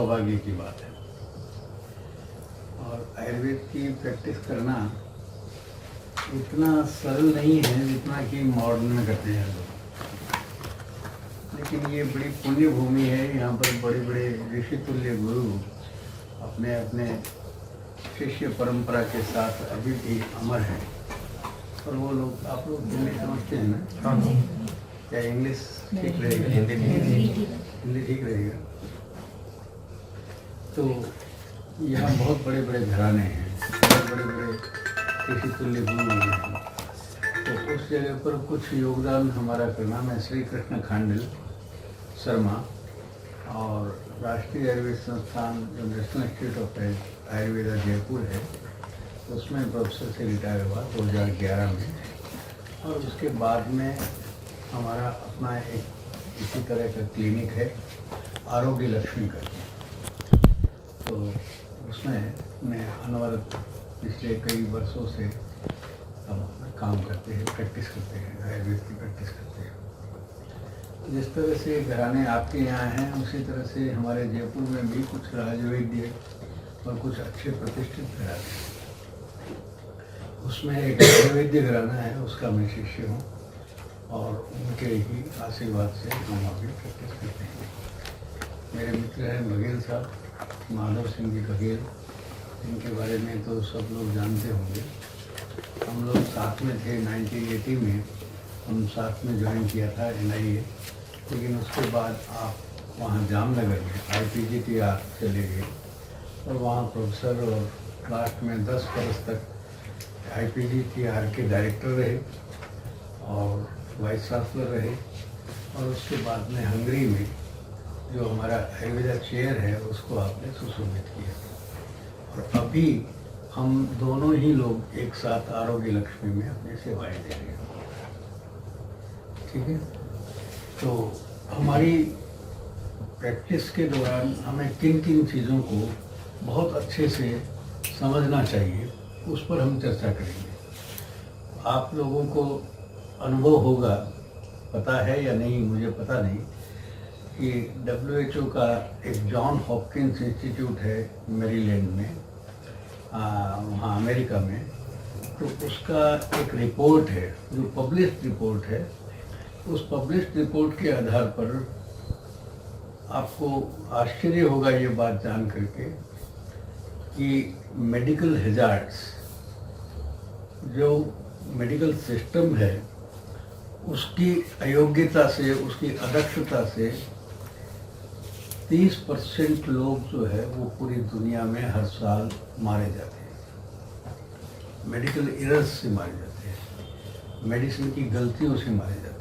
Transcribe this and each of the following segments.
सौभाग्य की बात है। और आयुर्वेद की प्रैक्टिस करना इतना सरल नहीं है जितना कि मॉडर्न में करते हैं लोग, लेकिन ये बड़ी पुण्य भूमि है। यहाँ पर बड़े बड़े ऋषि तुल्य गुरु अपने अपने शिष्य परंपरा के साथ अभी भी अमर हैं। और वो लोग, आप लोग हिंदी समझते हैं ना? हाँ जी। क्या इंग्लिश ठीक रहेगा? हिंदी ठीक रहेगा। तो यहाँ बहुत बड़े बड़े घराने हैं, बहुत बड़े बड़े ऋषि तुल्य गुरु हैं। तो उस जगह पर कुछ योगदान हमारा करना, मैं श्री कृष्ण खांडिल शर्मा और राष्ट्रीय आयुर्वेद संस्थान जो national institute of Ayurveda Jaipur है, उसमें प्रोफेसर से रिटायर हुआ 2011 में। और उसके बाद में हमारा अपना एक इसी तरह का क्लिनिक है, आरोग्य लक्ष्मी करके। तो उसमें मैं अनवरत पिछले कई वर्षों से हम काम करते हैं, प्रैक्टिस करते हैं, आयुर्वेद की प्रैक्टिस करते हैं। जिस तरह से घराने आपके यहाँ हैं, उसी तरह से हमारे जयपुर में भी कुछ राजवैद्य और कुछ अच्छे प्रतिष्ठित घराने हैं। उसमें एक राजवैद्य घराना है, उसका मैं शिष्य हूँ और उनके ही आशीर्वाद से हम अभी प्रैक्टिस करते हैं। मेरे मित्र हैं बघेल साहब, माधव सिंह जी बघेल, इनके बारे में तो सब लोग जानते होंगे। हम लोग साथ में थे 1980 में, हम साथ में ज्वाइन किया था NIA, लेकिन उसके बाद आप वहाँ जामनगर में IPGTR चले गए और वहाँ प्रोफेसर और लास्ट में 10 वर्ष तक IPGTR के डायरेक्टर रहे और वाइस चांसलर रहे। और उसके बाद में हंगरी में जो हमारा आयुर्वेदा चेयर है उसको आपने सुशोभित किया। और अभी हम दोनों ही लोग एक साथ आरोग्य लक्ष्मी में अपनी सेवाएं दे रहे हैं। ठीक है, तो हमारी प्रैक्टिस के दौरान हमें किन किन चीज़ों को बहुत अच्छे से समझना चाहिए, उस पर हम चर्चा करेंगे। आप लोगों को अनुभव होगा, पता है या नहीं मुझे पता नहीं, कि WHO का एक जॉन हॉपकिंस इंस्टीट्यूट है मैरीलैंड में, वहाँ अमेरिका में। तो उसका एक रिपोर्ट है जो पब्लिश्ड रिपोर्ट है। उस पब्लिश्ड रिपोर्ट के आधार पर आपको आश्चर्य होगा ये बात जान करके कि मेडिकल हैजार्ड्स, जो मेडिकल सिस्टम है, उसकी अयोग्यता से, उसकी अदक्षता से 30% लोग जो है वो पूरी दुनिया में हर साल मारे जाते हैं। मेडिकल एरर्स से मारे जाते हैं, मेडिसिन की गलतियों से मारे जाते हैं।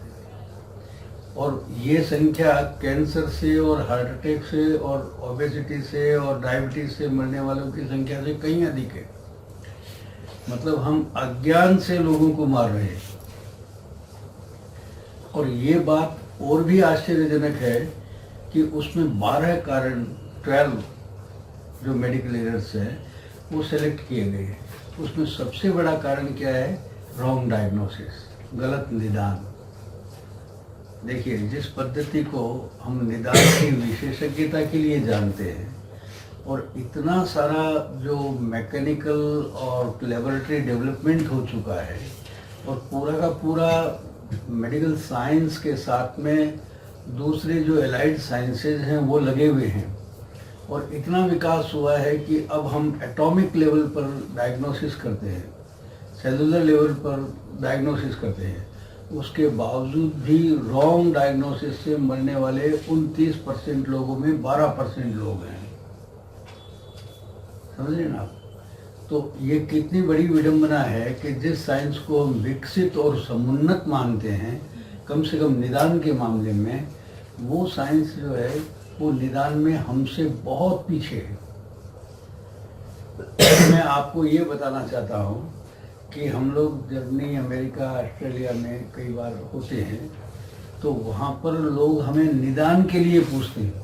और ये संख्या कैंसर से और हार्ट अटैक से और ओबेसिटी से और डायबिटीज से मरने वालों की संख्या से कहीं अधिक है। मतलब हम अज्ञान से लोगों को मार रहे हैं। और ये बात और भी आश्चर्यजनक है कि उसमें 12 कारण, 12 जो मेडिकल एरर्स हैं वो सेलेक्ट किए गए हैं। उसमें सबसे बड़ा कारण क्या है? रॉन्ग डायग्नोसिस, गलत निदान। देखिए, जिस पद्धति को हम निदान की विशेषज्ञता के लिए जानते हैं और इतना सारा जो मैकेनिकल और लेबोरेटरी डेवलपमेंट हो चुका है और पूरा का पूरा मेडिकल साइंस के साथ में दूसरे जो एलाइड साइंसेज हैं वो लगे हुए हैं, और इतना विकास हुआ है कि अब हम एटॉमिक लेवल पर डायग्नोसिस करते हैं, सेलुलर लेवल पर डायग्नोसिस करते हैं। उसके बावजूद भी रॉन्ग डायग्नोसिस से मरने वाले 29% लोगों में 12% लोग हैं। समझ रहे ना आप? तो ये कितनी बड़ी विडंबना है कि जिस साइंस को हम विकसित और समुन्नत मानते हैं, कम से कम निदान के मामले में, वो साइंस जो है वो निदान में हमसे बहुत पीछे है। मैं आपको ये बताना चाहता हूँ कि हम लोग जर्मनी, अमेरिका, ऑस्ट्रेलिया में कई बार होते हैं, तो वहाँ पर लोग हमें निदान के लिए पूछते हैं,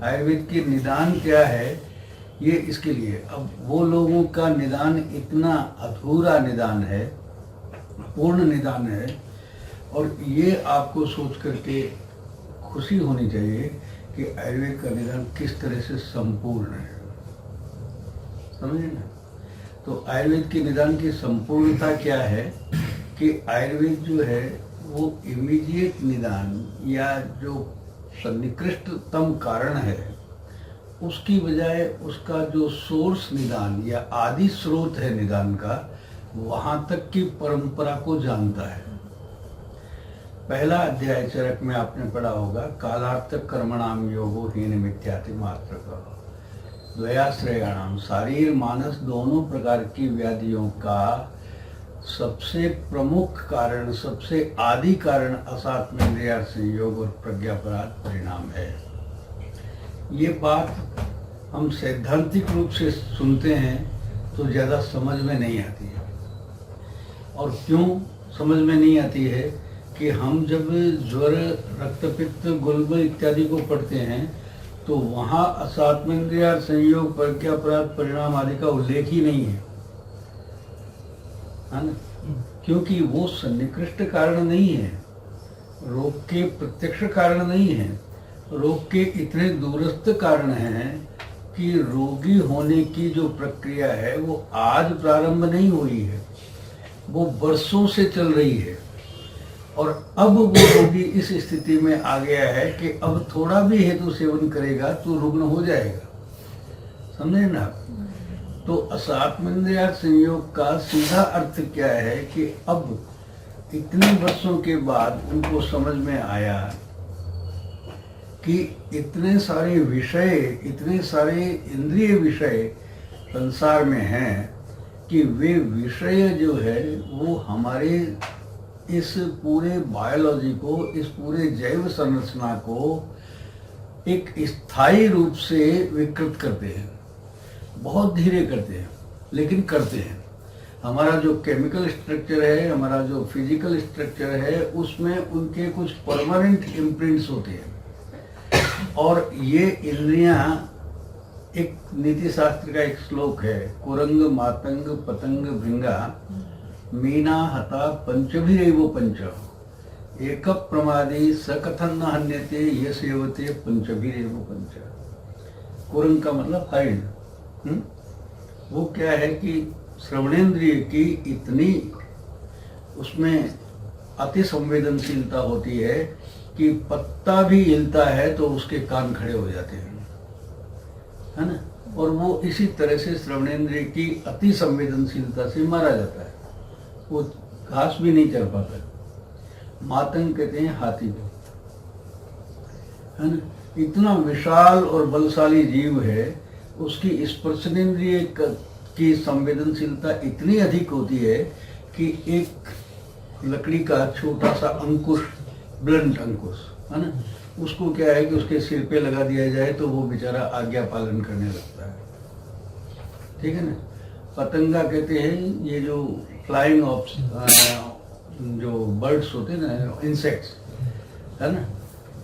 आयुर्वेद की निदान क्या है, ये इसके लिए। अब वो लोगों का निदान इतना अधूरा निदान है, पूर्ण निदान है। और ये आपको सोच करके खुशी होनी चाहिए कि आयुर्वेद का निदान किस तरह से संपूर्ण है, समझे ना। तो आयुर्वेद के निदान की संपूर्णता क्या है कि आयुर्वेद जो है वो इमीडिएट निदान या जो सन्निकृष्टतम कारण है उसकी बजाय उसका जो सोर्स निदान या आदि स्रोत है निदान का, वहां तक की परंपरा को जानता है। पहला अध्याय चरक में आपने पढ़ा होगा, कालार्थक कर्मणाम योगो हीन मिथ्याति मात्र का द्वयाश्रयाणाम, शारीर मानस दोनों प्रकार की व्याधियों का सबसे प्रमुख कारण, सबसे आदि कारण असात्मेंद्रिय संयोग और प्रज्ञापराध परिणाम है। ये बात हम सैद्धांतिक रूप से सुनते हैं तो ज़्यादा समझ में नहीं आती है। और क्यों समझ में नहीं आती है कि हम जब ज्वर, रक्तपित्त, गुल्म इत्यादि को पढ़ते हैं तो वहाँ असात्मेंद्रिय संयोग, प्रज्ञापराध परिणाम आदि का उल्लेख ही नहीं है ना, क्योंकि वो सन्निकृष्ट कारण नहीं है, रोग के प्रत्यक्ष कारण नहीं है, रोग के इतने दूरस्थ कारण हैं कि रोगी होने की जो प्रक्रिया है वो आज प्रारंभ नहीं हुई है, वो वर्षों से चल रही है। और अब वो रोगी इस स्थिति में आ गया है कि अब थोड़ा भी हेतु सेवन करेगा तो रुग्ण हो जाएगा, समझे ना। तो असात्मेंद्रिय संयोग का सीधा अर्थ क्या है कि अब इतने वर्षों के बाद उनको समझ में आया कि इतने सारे विषय, इतने सारे इंद्रिय विषय संसार में हैं कि वे विषय जो है वो हमारे इस पूरे बायोलॉजी को, इस पूरे जैव संरचना को एक स्थायी रूप से विकृत करते हैं। बहुत धीरे करते हैं लेकिन करते हैं। हमारा जो केमिकल स्ट्रक्चर है, हमारा जो फिजिकल स्ट्रक्चर है, उसमें उनके कुछ परमानेंट इम्प्रिंट्स होते हैं। और ये इंद्रियां, एक नीति शास्त्र का एक श्लोक है, कुरंग मातंग पतंग भृंगा मीना हता पंचभिरेव पंच एक प्रमादी सकथन न हन्यते ये सेवते पंचभिरेव पंच। कुरंग का मतलब हरिण। वो क्या है कि श्रवणेन्द्रिय की इतनी उसमें अति संवेदनशीलता होती है कि पत्ता भी हिलता है तो उसके कान खड़े हो जाते हैं, है ना। और वो इसी तरह से श्रवणेन्द्रिय की अति संवेदनशीलता से मारा जाता है, वो घास भी नहीं चल पाता। मातंग कहते हैं हाथी को, है ना। इतना विशाल और बलशाली जीव है, उसकी स्पर्शनेन्द्रिय की संवेदनशीलता इतनी अधिक होती है कि एक लकड़ी का छोटा सा अंकुश, ब्लंट अंकुश, है ना, उसको क्या है कि उसके सिर पे लगा दिया जाए तो वो बेचारा आज्ञा पालन करने लगता है, ठीक है ना। पतंगा कहते हैं ये जो फ्लाइंग जो बर्ड्स होते हैं ना, इंसेक्ट्स, है ना,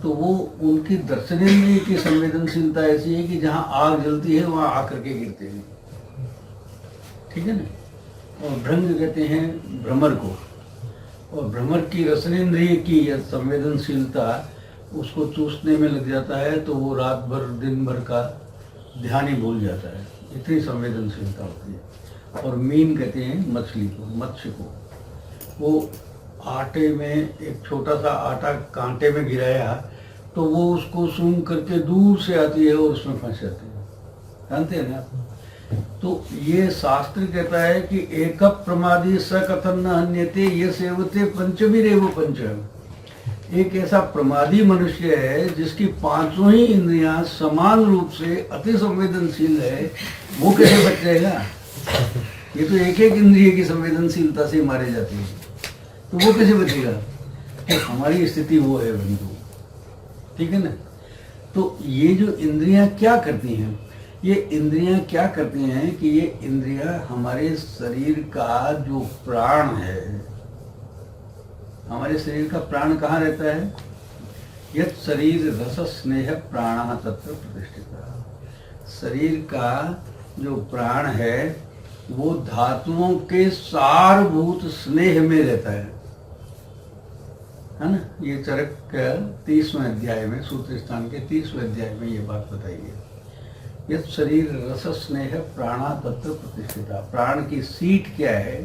तो वो उनकी दर्शनेन्द्रिय की संवेदनशीलता ऐसी है कि जहाँ आग जलती है वहाँ आकर के गिरते हैं, ठीक है ना। और भृंग कहते हैं भ्रमर को, और भ्रमर की रसनेन्द्रिय की यह संवेदनशीलता उसको चूसने में लग जाता है तो वो रात भर दिन भर का ध्यान ही भूल जाता है, इतनी संवेदनशीलता होती है। और मीन कहते हैं मछली को, मत्स्य को। वो आटे में एक छोटा सा आटा कांटे में गिराया तो वो उसको सूंघ करके दूर से आती है और उसमें फंस जाती है, जानते हैं ना। तो ये शास्त्र कहता है कि एक प्रमादी स कथन न हन्यते ये सेवते पंचभिरेव पंच। एक ऐसा प्रमादी मनुष्य है जिसकी पांचों ही इंद्रियां समान रूप से अति संवेदनशील है, वो कैसे बच जाएगा। ये तो एक एक इंद्रिय की संवेदनशीलता से मारे जाते हैं, तो वो कैसे बचेगा। तो हमारी स्थिति वो है बंधु, ठीक है ना। तो ये जो इंद्रियां क्या करती हैं, ये इंद्रियां क्या करती हैं कि ये इंद्रियां हमारे शरीर का जो प्राण है, हमारे शरीर का प्राण कहाँ रहता है, यत् शरीर रस स्नेह प्राण तत्र प्रतिष्ठित। शरीर का जो प्राण है वो धातुओं के सारभूत स्नेह में रहता है है ना। ये चरक का 30वें अध्याय में, सूत्र स्थान के 30वें अध्याय में ये बात बताई है। यह शरीर रस स्नेह प्राणा तत्र प्रतिष्ठिता। प्राण की सीट क्या है?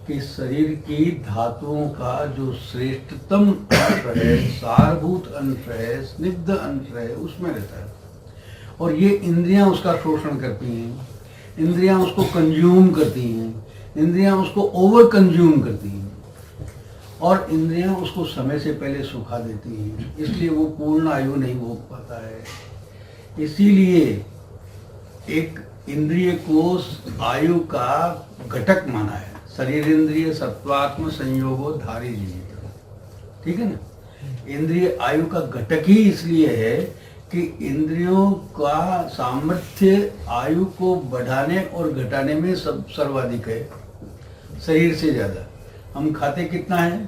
कि शरीर की धातुओं का जो श्रेष्ठतम अंश है, सारभूत अंश है, स्निग्ध अंश है, उसमें रहता है। और ये इंद्रियां उसका शोषण करती हैं, इंद्रियां उसको कंज्यूम करती हैं, इंद्रियां उसको ओवर कंज्यूम करती हैं, और इंद्रियां उसको समय से पहले सुखा देती हैं। इसलिए वो पूर्ण आयु नहीं भोग पाता है। इसीलिए एक इंद्रिय को आयु का घटक माना है। शरीर इंद्रिय सत्वात्म संयोगो धारी जीवित, ठीक है ना। इंद्रिय आयु का घटक ही इसलिए है कि इंद्रियों का सामर्थ्य आयु को बढ़ाने और घटाने में सब सर्वाधिक है, शरीर से ज्यादा। हम खाते कितना है?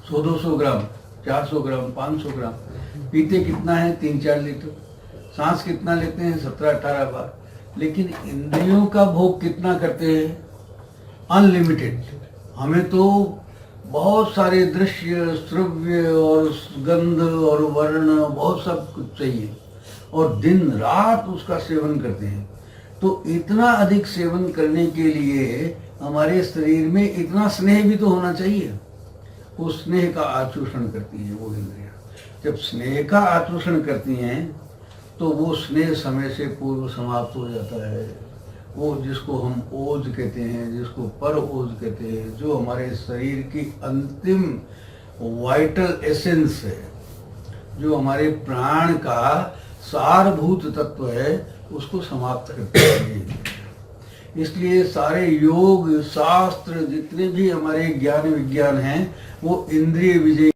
100-200 ग्राम, 400 ग्राम, 500 ग्राम। पीते कितना है? 3-4 लीटर। सांस कितना लेते हैं? 17-18 बार। लेकिन इंद्रियों का भोग कितना करते हैं? अनलिमिटेड। हमें तो बहुत सारे दृश्य, श्रव्य और गंध और वर्ण, बहुत सब कुछ चाहिए, और दिन रात उसका सेवन करते हैं। तो इतना अधिक सेवन करने के लिए हमारे शरीर में इतना स्नेह भी तो होना चाहिए। उस स्नेह का आचूषण करती है वो इंद्रियां। जब स्नेह का आचूषण करती हैं तो वो स्नेह समय से पूर्व समाप्त हो जाता है। वो जिसको हम ओज कहते हैं, जिसको पर ओज कहते हैं, जो हमारे शरीर की अंतिम वाइटल एसेंस है, जो हमारे प्राण का सारभूत तत्व है, उसको समाप्त करते हैं। इसलिए सारे योग शास्त्र जितने भी हमारे ज्ञान विज्ञान हैं वो इंद्रिय विजय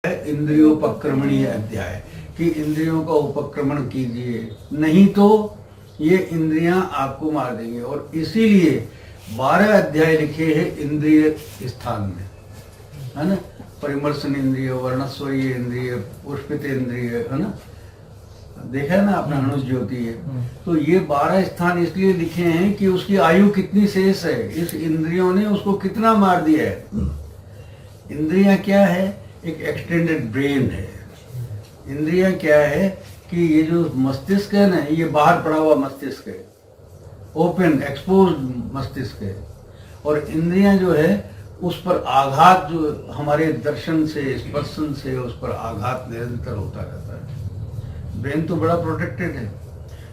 है, इंद्रियोपक्रमणीय अध्याय कि इंद्रियों का उपक्रमण कीजिए, नहीं तो ये इंद्रियां आपको मार देंगे। और इसीलिए 12 अध्याय लिखे हैं इंद्रिय स्थान में, है ना। परिमर्शन इंद्रिय, वर्णस्वरीय इंद्रिय, पुष्पित इंद्रिय, है ना। देखा है ना आपने, अणु ज्योति है। तो ये 12 स्थान इसलिए लिखे हैं कि उसकी आयु कितनी शेष है, इस इंद्रियों ने उसको कितना मार दिया है। इंद्रियां क्या है? एक एक्सटेंडेड ब्रेन है। इंद्रियां क्या है कि ये जो मस्तिष्क है ना, ये बाहर पड़ा हुआ मस्तिष्क है, ओपन एक्सपोज्ड मस्तिष्क है। और इंद्रियां जो है उस पर आघात, जो हमारे दर्शन से, स्पर्शन से उस पर आघात निरंतर होता रहता है। ब्रेन तो बड़ा प्रोटेक्टेड है,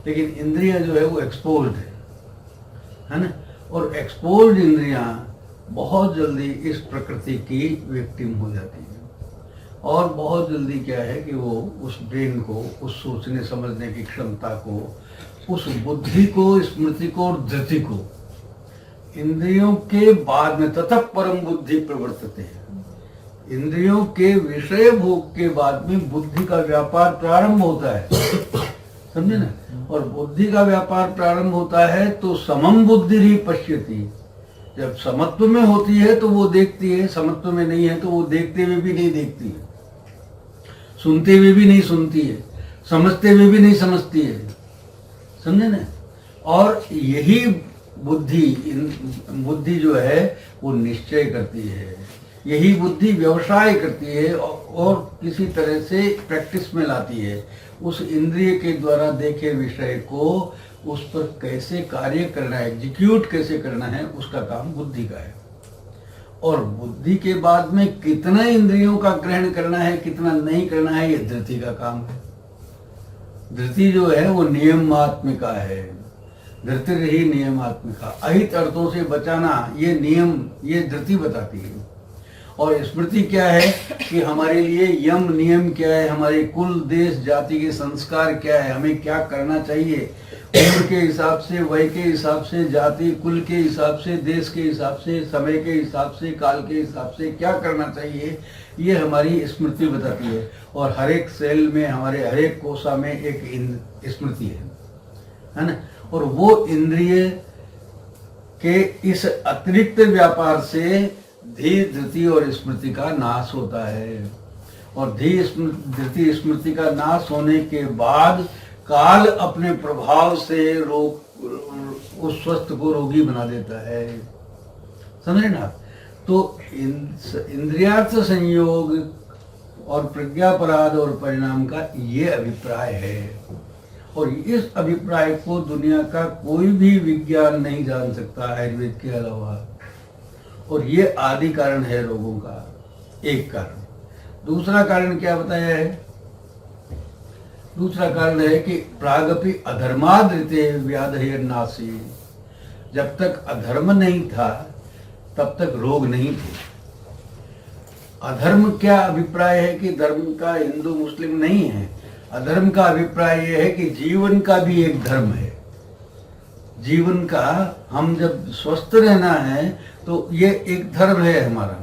लेकिन इंद्रियां जो है वो एक्सपोज्ड है ना। और एक्सपोज्ड इंद्रियां बहुत जल्दी इस प्रकृति की विक्टिम हो जाती है, और बहुत जल्दी क्या है कि वो उस ब्रेन को, उस सोचने समझने की क्षमता को, उस बुद्धि को, स्मृति को और धृति को, इंद्रियों के बाद में ततः परम बुद्धि प्रवर्तते हैं। इंद्रियों के विषय भोग के बाद में बुद्धि का व्यापार प्रारंभ होता है, समझे ना। और बुद्धि का व्यापार प्रारंभ होता है तो समम बुद्धि ही पश्यति। जब समत्व में होती है तो वो देखती है, समत्व में नहीं है तो वो देखते हुए भी नहीं देखती है, सुनते हुए भी नहीं सुनती है, समझते हुए भी नहीं समझती है, समझे ना। और यही बुद्धि जो है वो निश्चय करती है, यही बुद्धि व्यवसाय करती है और किसी तरह से प्रैक्टिस में लाती है। उस इंद्रिय के द्वारा देखे विषय को उस पर कैसे कार्य करना है, एग्जीक्यूट कैसे करना है, उसका काम बुद्धि का है। और बुद्धि के बाद में कितना इंद्रियों का ग्रहण करना है, कितना नहीं करना है, ये धृति का काम है। धृति जो है वो नियमात्मिका है, धृति ही नियमात्मिका। अहित अर्थों से बचाना, ये नियम, ये धृति बताती है। और स्मृति क्या है कि हमारे लिए यम नियम क्या है, हमारे कुल देश जाति के संस्कार क्या है, हमें क्या करना चाहिए, उम्र के हिसाब से, वय के हिसाब से, जाति कुल के हिसाब से, देश के हिसाब से, समय के हिसाब से, काल के हिसाब से क्या करना चाहिए, ये हमारी स्मृति बताती है। और हर एक सेल में, हमारे हर एक कोशा में एक स्मृति है ना। और वो इंद्रिय के इस अतिरिक्त व्यापार से धी, धृति और स्मृति का नाश होता है। और धृति स्मृति का नाश होने के बाद काल अपने प्रभाव से रोग, उस स्वस्थ को रोगी बना देता है, समझे ना। तो इंद्रियार्थ संयोग और प्रज्ञापराध और परिणाम का ये अभिप्राय है, और इस अभिप्राय को दुनिया का कोई भी विज्ञान नहीं जान सकता आयुर्वेद के अलावा, और ये आदि कारण है रोगों का एक कारण। दूसरा कारण क्या बताया है? दूसरा कारण है कि प्रागपि अधर्मादृते व्याधयन्नासी, जब तक अधर्म नहीं था तब तक रोग नहीं थे। अधर्म क्या अभिप्राय है कि धर्म का हिंदू मुस्लिम नहीं है, अधर्म का अभिप्राय यह है कि जीवन का भी एक धर्म है। जीवन का, हम जब स्वस्थ रहना है तो ये एक धर्म है हमारा,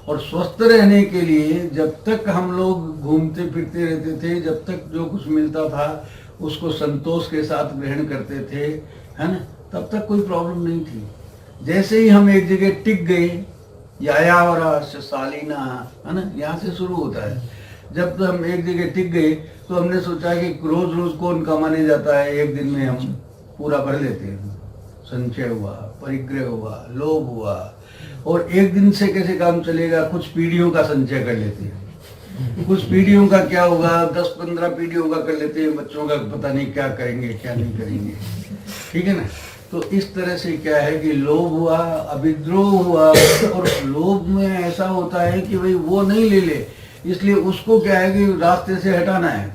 और स्वस्थ रहने के लिए जब तक हम लोग घूमते फिरते रहते थे, जब तक जो कुछ मिलता था उसको संतोष के साथ ग्रहण करते थे, है ना, तब तक कोई प्रॉब्लम नहीं थी। जैसे ही हम एक जगह टिक गए, यायावराश शालीना, है ना, यहाँ से शुरू होता है। जब तो हम एक जगह टिक गए तो हमने सोचा कि रोज रोज कौन कमाने जाता है, एक दिन में हम पूरा भर लेते हैं। संचय हुआ, परिग्रह हुआ, लोभ हुआ, और एक दिन से कैसे काम चलेगा, कुछ पीढ़ियों का संचय कर लेते हैं। कुछ पीढ़ियों का क्या होगा, 10-15 पीढ़ियों का कर लेते हैं, बच्चों का पता नहीं क्या करेंगे क्या नहीं करेंगे, ठीक है ना। तो इस तरह से क्या है कि लोभ हुआ, अभिद्रोह हुआ, और लोभ में ऐसा होता है कि भाई वो नहीं ले ले, इसलिए उसको क्या है कि रास्ते से हटाना है,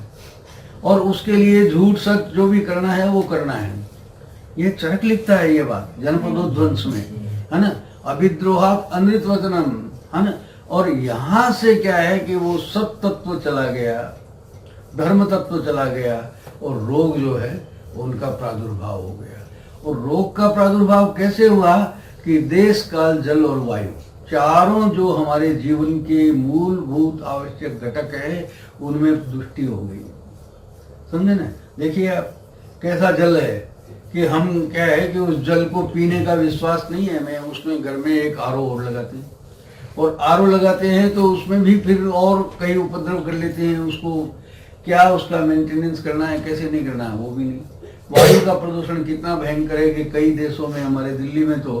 और उसके लिए झूठ सच जो भी करना है वो करना है। ये चरक लिखता है ये बात जनपदोध्वंस में, है ना, अभिद्रोहात् अनृतवचनम, है ना। और यहाँ से क्या है कि वो सत तत्व चला गया, धर्म तत्व चला गया, और रोग जो है उनका प्रादुर्भाव हो गया। और रोग का प्रादुर्भाव कैसे हुआ कि देश, काल, जल और वायु, चारों जो हमारे जीवन के मूलभूत आवश्यक घटक है उनमें दुष्टि हो गई। समझे ना। देखिए आप, कैसा जल है कि हम क्या है कि उस जल को पीने का विश्वास नहीं है, मैं उसमें घर में एक आरओ और लगाते हैं, और आरओ लगाते हैं तो उसमें भी फिर और कई उपद्रव कर लेते हैं। उसको क्या उसका मेंटेनेंस करना है, कैसे नहीं करना है, वो भी नहीं। वायु का प्रदूषण कितना भयंकर है कि कई देशों में, हमारे दिल्ली में तो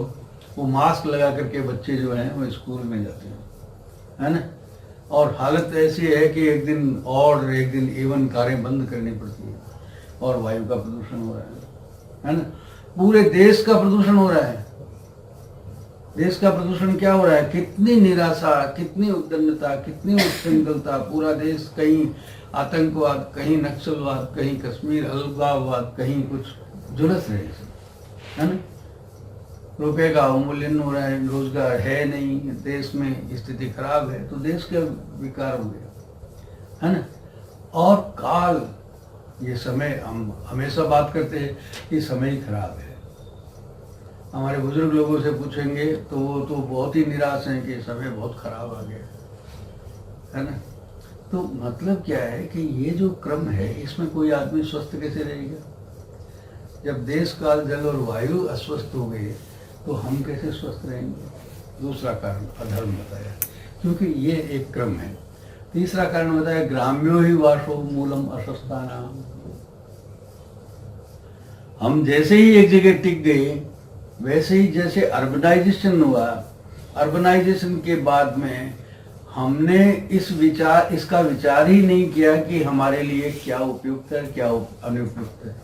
वो मास्क लगा करके बच्चे जो हैं वो स्कूल में जाते हैं, है ना। और हालत ऐसी है कि एक दिन और एक दिन इवन कारें बंद करनी पड़ती है, और वायु का प्रदूषण हो रहा है ना। पूरे देश का प्रदूषण हो रहा है। देश का प्रदूषण क्या हो रहा है, कितनी निराशा, कितनी उद्दंडता, कितनी उच्छृंखलता। पूरा देश कहीं आतंकवाद, कहीं नक्सलवाद, कहीं कश्मीर अलगाववाद, कहीं कुछ झुलस रहे, है ना। रुपए का अवमूल्यन हो रहा है, रोजगार है नहीं, देश में स्थिति खराब है, तो देश का विकार हो गया, है ना। और काल, ये समय, हम हमेशा बात करते हैं कि समय ही खराब है। हमारे बुजुर्ग लोगों से पूछेंगे तो वो तो बहुत ही निराश हैं कि समय बहुत खराब आ गया, है ना। तो मतलब क्या है कि ये जो क्रम है, इसमें कोई आदमी स्वस्थ कैसे रहेगा। जब देश, काल, जल और वायु अस्वस्थ हो गए तो हम कैसे स्वस्थ रहेंगे। दूसरा कारण अधर्म बताया, क्योंकि ये एक क्रम है। तीसरा कारण बताया ग्राम्यो ही वासो मूलम अस्वस्थानाम। हम जैसे ही एक जगह टिक गए, वैसे ही जैसे अर्बनाइजेशन हुआ, अर्बनाइजेशन के बाद में हमने इसका विचार ही नहीं किया कि हमारे लिए क्या उपयुक्त है, क्या अनुपयुक्त है।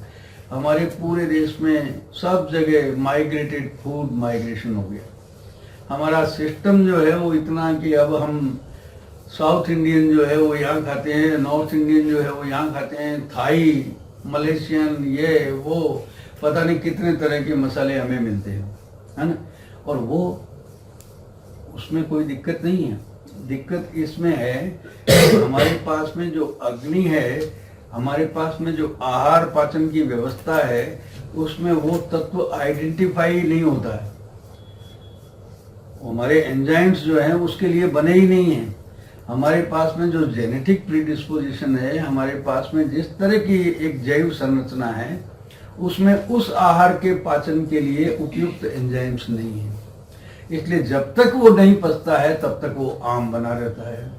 हमारे पूरे देश में सब जगह माइग्रेटेड फूड माइग्रेशन हो गया। हमारा सिस्टम जो है वो इतना कि अब हम साउथ इंडियन जो है वो यहाँ खाते हैं, नॉर्थ इंडियन जो है वो यहाँ खाते हैं, थाई, मलेशियन, ये वो पता नहीं कितने तरह के मसाले हमें मिलते हैं, है ना। और वो, उसमें कोई दिक्कत नहीं है। दिक्कत इसमें है कि हमारे पास में जो अग्नि है, हमारे पास में जो आहार पाचन की व्यवस्था है, उसमें वो तत्व आइडेंटिफाई नहीं होता है। हमारे एंजाइम्स जो हैं उसके लिए बने ही नहीं हैं। हमारे पास में जो जेनेटिक प्रीडिस्पोजिशन है, हमारे पास में जिस तरह की एक जैव संरचना है, उसमें उस आहार के पाचन के लिए उपयुक्त एंजाइम्स नहीं है। इसलिए जब तक वो नहीं पचता है तब तक वो आम बना रहता है,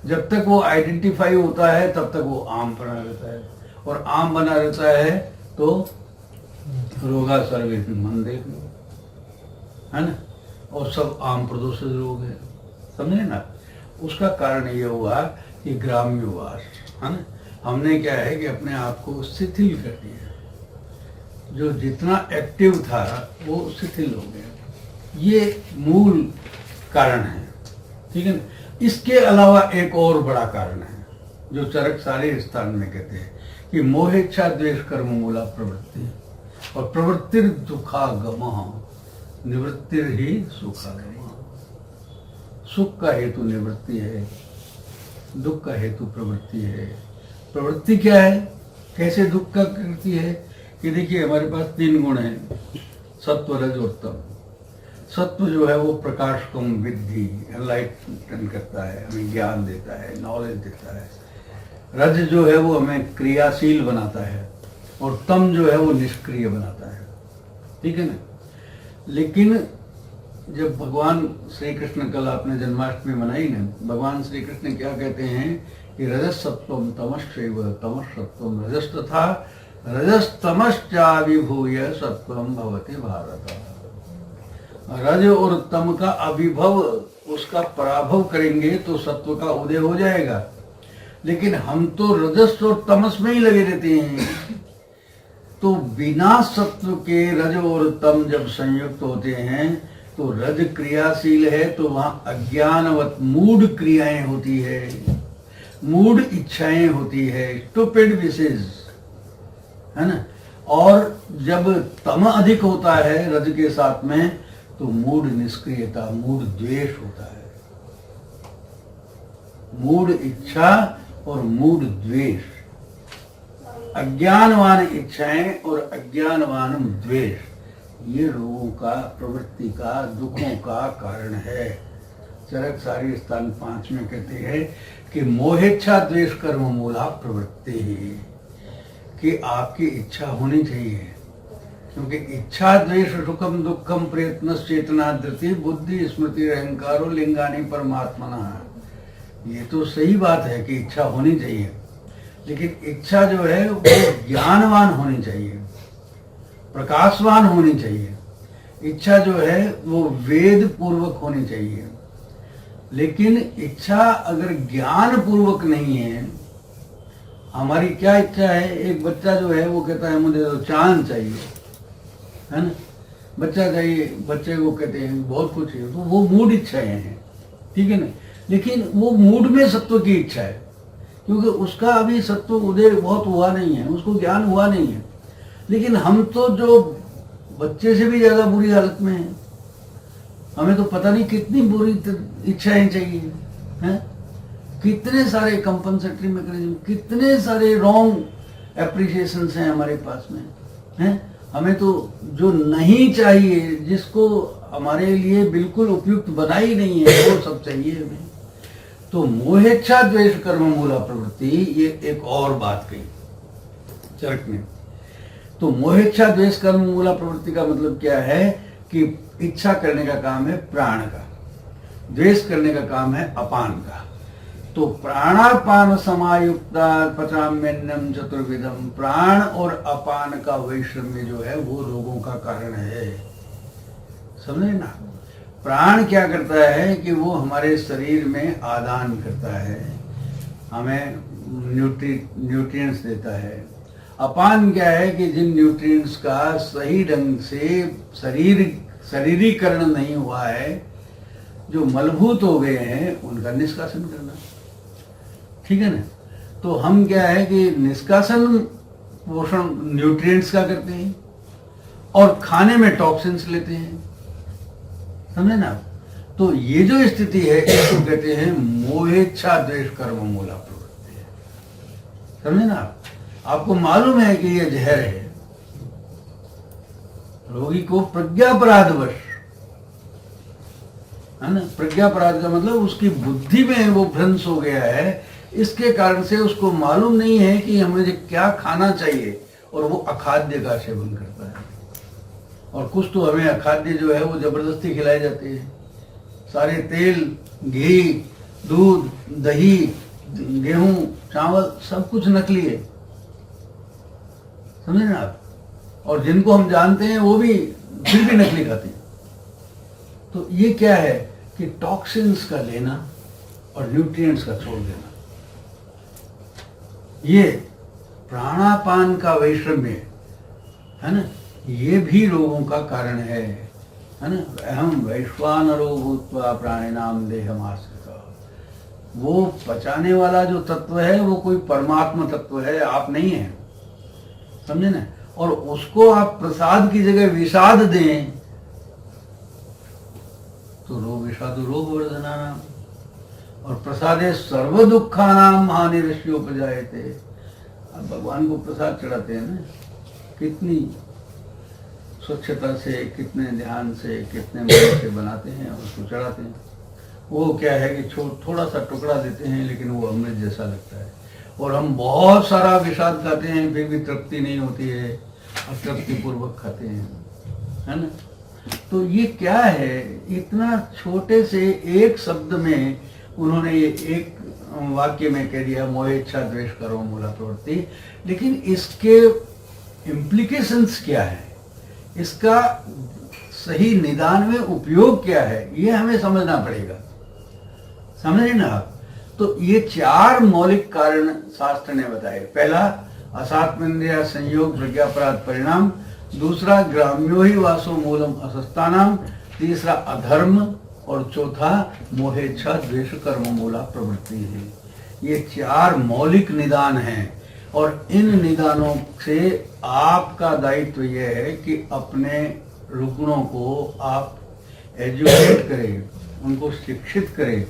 जब तक वो आइडेंटिफाई होता है तब तक वो आम बना रहता है, और आम बना रहता है तो रोगा सर्वे मन देख लो, है ना। और सब आम प्रदूषित रोग है, समझे ना। उसका कारण ये हुआ कि ग्राम्यवास, है ना, हमने क्या है कि अपने आप को शिथिल कर दिया, जो जितना एक्टिव था वो शिथिल हो गया। ये मूल कारण है, ठीक है ना। इसके अलावा एक और बड़ा कारण है जो चरक सारे स्थान में कहते हैं कि मोहेच्छा द्वेष कर्म मूला प्रवृत्ति, और प्रवृत्तिर दुखागमः निवृत्तिर ही सुखागमः। सुख का हेतु निवृत्ति है, दुख का हेतु प्रवृत्ति है। प्रवृत्ति क्या है, कैसे दुख का कृति है कि देखिए हमारे पास 3 गुण हैं, सत्व रज और तम। सत्व जो है वो प्रकाश को विद्धि एनलाइटन करता है, हमें ज्ञान देता है, नॉलेज देता है। रज जो है वो हमें क्रियाशील बनाता है, और तम जो है वो निष्क्रिय बनाता है, ठीक है ना। लेकिन जब भगवान श्री कृष्ण, कल आपने जन्माष्टमी मनाई ना, भगवान श्री कृष्ण क्या कहते हैं कि रजस सत्वम तमश्चैव तमस सत्वम रजस तथा रजस तमश्चाभिभूय सत्वम भवति भारत। रज और तम का अभिभव, उसका पराभव करेंगे तो सत्व का उदय हो जाएगा। लेकिन हम तो रजस और तमस में ही लगे रहते हैं। तो बिना सत्व के रज और तम जब संयुक्त होते हैं तो रज क्रियाशील है, तो वहां अज्ञानवत मूढ़ क्रियाएं होती है, मूढ़ इच्छाएं होती है, स्टूपिड विशेष, है ना। और जब तम अधिक होता है रज के साथ में तो मूढ़ निष्क्रियता, मूढ़ द्वेष होता है, मूढ़ इच्छा और मूढ़ द्वेष। अज्ञानवान इच्छाएं और अज्ञानवान द्वेष, ये रोगों का, प्रवृत्ति का, दुखों का कारण है। चरक सारी स्थान 5 में कहते हैं कि मोहेच्छा द्वेष कर्म मूला प्रवृत्ति, कि आपकी इच्छा होनी चाहिए, क्योंकि इच्छा द्वेष सुखम दुखम प्रयत्न चेतना धृति बुद्धि स्मृति अहंकारो लिंगानी परमात्मना। ये तो सही बात है कि इच्छा होनी चाहिए, लेकिन इच्छा जो है वो ज्ञानवान होनी चाहिए, प्रकाशवान होनी चाहिए। इच्छा जो है वो वेद पूर्वक होनी चाहिए। लेकिन इच्छा अगर ज्ञान पूर्वक नहीं है, हमारी क्या इच्छा है, एक बच्चा जो है वो कहता है मुझे तो चांद चाहिए, है ना, बच्चा चाहिए, बच्चे को कहते हैं बहुत कुछ है, तो वो मूड इच्छाएं हैं, ठीक है ना। लेकिन वो मूड में सत्व की इच्छा है, क्योंकि उसका अभी सत्व उदय बहुत हुआ नहीं है, उसको ज्ञान हुआ नहीं है। लेकिन हम तो जो बच्चे से भी ज्यादा बुरी हालत में हैं, हमें तो पता नहीं कितनी बुरी इच्छाएं चाहिए, हैं, कितने सारे कंपनसेटरी मैकेनिज्म, कितने सारे रॉन्ग एप्रिसिएशंस हैं हमारे पास में, हैं। हमें तो जो नहीं चाहिए, जिसको हमारे लिए बिल्कुल उपयुक्त बना ही नहीं है, वो सब चाहिए हमें। तो मोहेच्छा द्वेष कर्म मूला प्रवृत्ति, ये एक और बात कही चरक में। तो मोहेच्छा द्वेष कर्म मूला प्रवृत्ति का मतलब क्या है कि इच्छा करने का काम है प्राण का, द्वेष करने का काम है अपान का। तो प्राणापान समायुक्ता पचाम्यन्नम चतुर्विधम, प्राण और अपान का वैषम्य जो है वो रोगों का कारण है, समझे ना। प्राण क्या करता है कि वो हमारे शरीर में आदान करता है, हमें न्यूट्रिएंट्स देता है। अपान क्या है कि जिन न्यूट्रिएंट्स का सही ढंग से शरीरीकरण नहीं हुआ है, जो मलभूत हो गए हैं, उनका निष्कासन करना, ठीक है ना। तो हम क्या है कि निष्कासन पोषण न्यूट्रिएंट्स का करते हैं और खाने में टॉक्सिन्स लेते हैं, समझे ना। तो ये जो स्थिति है इसको कहते हैं मोहेच्छा द्वेष कर्म मूला प्रवृत्ति, समझे ना। आपको मालूम है कि ये जहर है, रोगी को प्रज्ञापराधवश, है ना, प्रज्ञापराध का मतलब उसकी बुद्धि में वो भ्रंश हो गया है, इसके कारण से उसको मालूम नहीं है कि हमें क्या खाना चाहिए, और वो अखाद्य का सेवन करता है। और कुछ तो हमें अखाद्य जो है वो जबरदस्ती खिलाए जाते हैं, सारे तेल, घी, दूध, दही, गेहूं, चावल, सब कुछ नकली है, समझे ना आप। और जिनको हम जानते हैं वो भी फिर भी नकली खाते हैं। तो ये क्या है कि टॉक्सिन्स का लेना और न्यूट्रिएंट्स का छोड़ देना, ये प्राणापान का वैषम्य है ना, ये भी रोगों का कारण है ना। अहम वैश्वानरो भूत्वा प्राणिनाम देहमाश्रितः, वो पचाने वाला जो तत्व है वो कोई परमात्मा तत्व है, आप नहीं है, समझे ना। और उसको आप प्रसाद की जगह विषाद दें तो रोग विषाद रोग वर्धना नाम, और प्रसादे सर्व दुखा नाम हानिरस्योपजायते। अब भगवान को प्रसाद चढ़ाते हैं ना, कितनी स्वच्छता से, कितने ध्यान से, कितने मन से बनाते हैं और उसको चढ़ाते हैं। वो क्या है कि थोड़ा सा टुकड़ा देते हैं लेकिन वो अमृत जैसा लगता है, और हम बहुत सारा विषाद खाते हैं फिर भी तृप्ति नहीं होती है, अतृप्ति पूर्वक खाते हैं, है ना। तो ये क्या है, इतना छोटे से एक शब्द में उन्होंने ये एक वाक्य में कह दिया, मोहे इच्छा द्वेष करो मूला प्रवृत्ति। लेकिन इसके इम्प्लीकेशंस क्या है, इसका सही निदान में उपयोग क्या है, ये हमें समझना पड़ेगा, समझे ना आप। तो ये 4 मौलिक कारण शास्त्र ने बताए। पहला असात्मेन्द्रिय संयोग प्रज्ञापराध परिणाम, दूसरा ग्राम्यो ही वासो मूलम असस्तानाम, तीसरा अधर्म, और चौथा मोहेच्छा द्वेष कर्म मूला प्रवृत्ति है। ये 4 मौलिक निदान हैं, और इन निदानों से आपका दायित्व यह है कि अपने रुग्णों को आप एजुकेट करें, उनको शिक्षित करें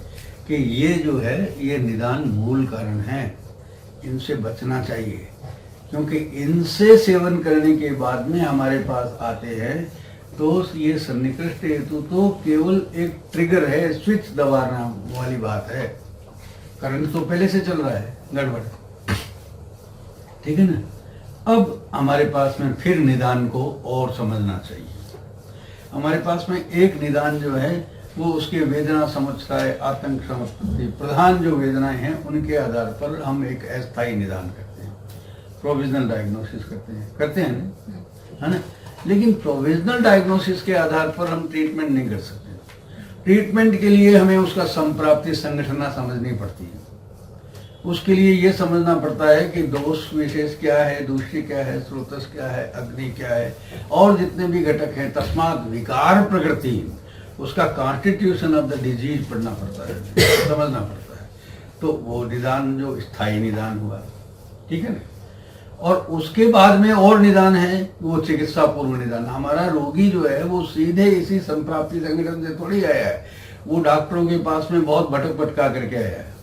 कि ये जो है ये निदान मूल कारण है, इनसे बचना चाहिए। क्योंकि इनसे सेवन करने के बाद में हमारे पास आते हैं तो ये सन्निकृष्ट हेतु तो केवल एक ट्रिगर है, स्विच दबाना वाली बात है, करंट तो पहले से चल रहा है गड़बड़, ठीक है ना। अब हमारे पास में फिर निदान को और समझना चाहिए। हमारे पास में एक निदान जो है वो उसके वेदना समझता है, आतंक समझती, प्रधान जो वेदनाएं हैं उनके आधार पर हम एक अस्थायी निदान करते हैं, प्रोविजनल डायग्नोसिस करते हैं ना, है ना। लेकिन प्रोविजनल डायग्नोसिस के आधार पर हम ट्रीटमेंट नहीं कर सकते। ट्रीटमेंट के लिए हमें उसका संप्राप्ति संगठना समझनी पड़ती है। उसके लिए ये समझना पड़ता है कि दोष विशेष क्या है, दूषी क्या है, स्रोतस क्या है, अग्नि क्या है, और जितने भी घटक हैं, तस्मात विकार प्रकृति, उसका कॉन्स्टिट्यूशन ऑफ द डिजीज पढ़ना पड़ता है, समझना पड़ता है। तो वो निदान जो स्थायी निदान हुआ, ठीक है ना। और उसके बाद में और निदान है, वो चिकित्सा पूर्व निदान। हमारा रोगी जो है वो सीधे इसी संप्राप्ति संगठन से थोड़ी आया है, वो डॉक्टरों के पास में बहुत भटक भटका करके आया है।